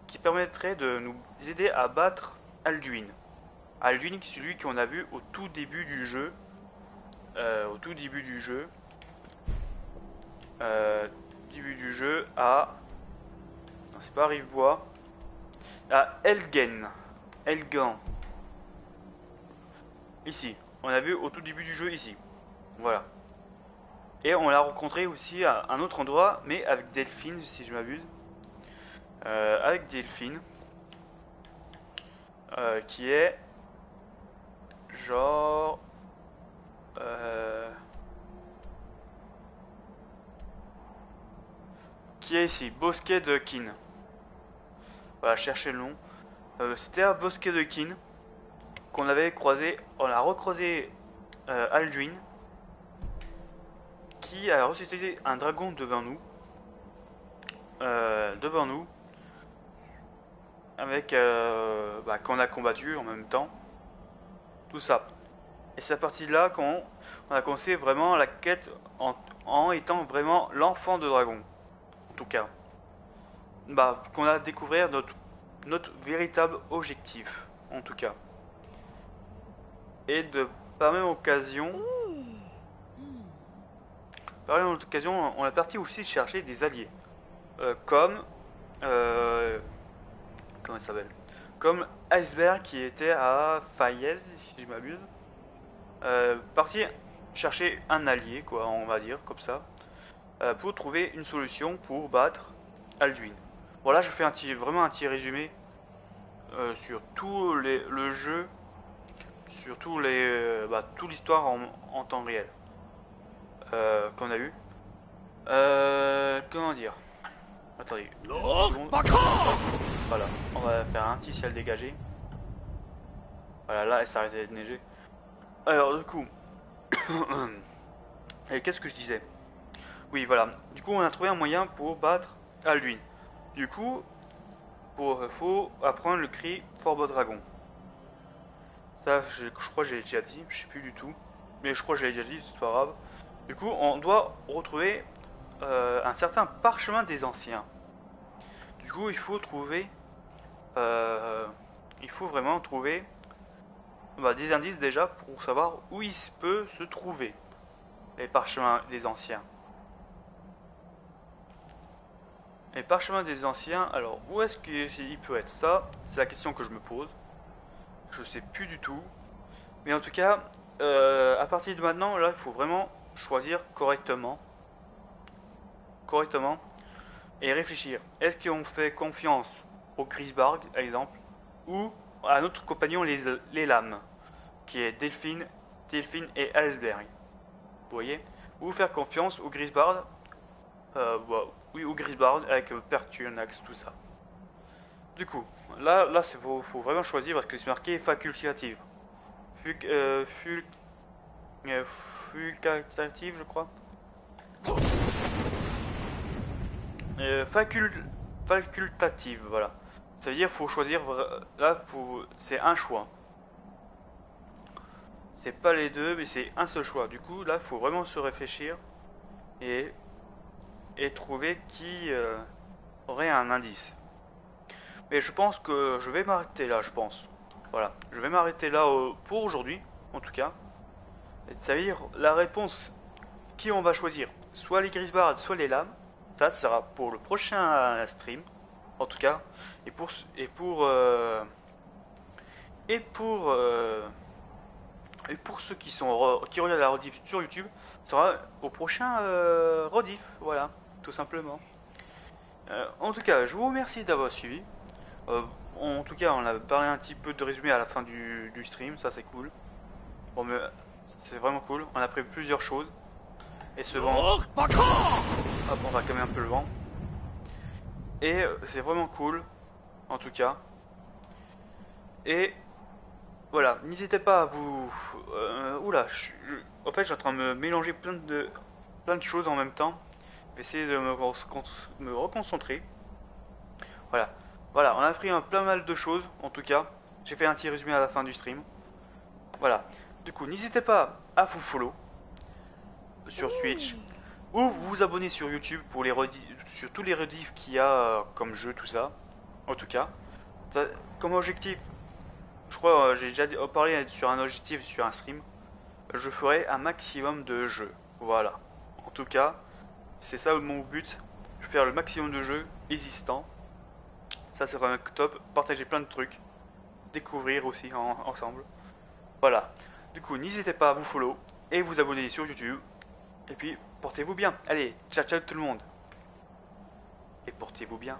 qui permettrait de nous aider à battre Alduin. Alduin, c'est celui qu'on a vu au tout début du jeu. À... Non, c'est pas Rivebois. À Elgan. Ici. On a vu au tout début du jeu ici. Voilà. Et on l'a rencontré aussi à un autre endroit, mais avec Delphine, si je m'abuse. Avec Delphine. Qui est... genre... qui est ici, Bosquet de Kin. Voilà, cherchez le nom. C'était à Bosquet de Kin qu'on avait croisé, on a recroisé Alduin, qui a ressuscité un dragon devant nous. Avec qu'on a combattu en même temps. Tout ça. Et c'est à partir de là qu'on a commencé vraiment la quête en étant vraiment l'enfant de dragon. En tout cas. Qu'on a découvert notre véritable objectif. En tout cas. Et par même occasion, on est parti aussi chercher des alliés. Comment il s'appelle? Comme Iceberg qui était à Fayez, si je m'abuse. Parti chercher un allié, quoi, on va dire, comme ça. Pour trouver une solution pour battre Alduin. Voilà, je fais vraiment un petit résumé sur tout le jeu, sur toute l'histoire en temps réel qu'on a eu. Comment dire? Attendez. Voilà, on va faire un petit ciel dégagé. Voilà, là, ça arrêtait de neiger. Alors, du coup, et qu'est-ce que je disais? Oui, voilà. Du coup, on a trouvé un moyen pour battre Alduin. Du coup, faut apprendre le cri Fort Dragon. Ça, je crois que j'ai déjà dit, je sais plus du tout. Mais je crois que j'ai déjà dit, c'est pas grave. Du coup, on doit retrouver un certain parchemin des anciens. Du coup, il faut vraiment trouver des indices déjà pour savoir où il peut se trouver les parchemins des anciens. Les parchemins des anciens, alors où est-ce qu'il peut être? Ça, c'est la question que je me pose. Je sais plus du tout. Mais en tout cas, à partir de maintenant, là, il faut vraiment choisir correctement. Et réfléchir. Est-ce qu'on fait confiance au Grisbarg, par exemple, ou à notre compagnon les lames, qui est Delphine et Alsberg. Vous voyez? Ou faire confiance au Grisbard, oui, au Grisbard avec Perturnax, tout ça. Du coup, là, faut vraiment choisir parce que c'est marqué facultative. Facultative, je crois. facultative, voilà. Ça veut dire faut choisir, là c'est un choix. C'est pas les deux, mais c'est un seul choix. Du coup, là, faut vraiment se réfléchir et trouver qui aurait un indice. Mais je pense que je vais m'arrêter là, je pense. Voilà, je vais m'arrêter là pour aujourd'hui, en tout cas. C'est-à-dire la réponse qui on va choisir, soit les Grisbards, soit les lames. Ça sera pour le prochain stream, en tout cas. Et pour ceux qui regardent la rediff sur YouTube, ça sera au prochain rediff, voilà, tout simplement. En tout cas, je vous remercie d'avoir suivi. En tout cas, on a parlé un petit peu de résumé à la fin du stream, ça c'est cool. Bon, mais c'est vraiment cool. On a pris plusieurs choses. Et ce vent. Hop, on va calmer un peu le vent. Et c'est vraiment cool, en tout cas. Et voilà, n'hésitez pas à vous... oula, en fait, je suis en train de me mélanger plein de choses en même temps. Je vais essayer de me reconcentrer. Voilà. Voilà, on a pris plein mal de choses, en tout cas. J'ai fait un petit résumé à la fin du stream. Voilà. Du coup, n'hésitez pas à vous follow sur Switch. Ou vous abonner sur YouTube pour sur tous les rediffs qu'il y a comme jeu, tout ça. En tout cas. Comme objectif, je crois j'ai déjà parlé sur un objectif sur un stream. Je ferai un maximum de jeux. Voilà. En tout cas, c'est ça mon but. Je vais faire le maximum de jeux existants. Ça c'est vraiment top. Partager plein de trucs. Découvrir aussi ensemble. Voilà. Du coup, n'hésitez pas à vous follow et vous abonner sur YouTube. Et puis, portez-vous bien. Allez, ciao ciao tout le monde. Et portez-vous bien.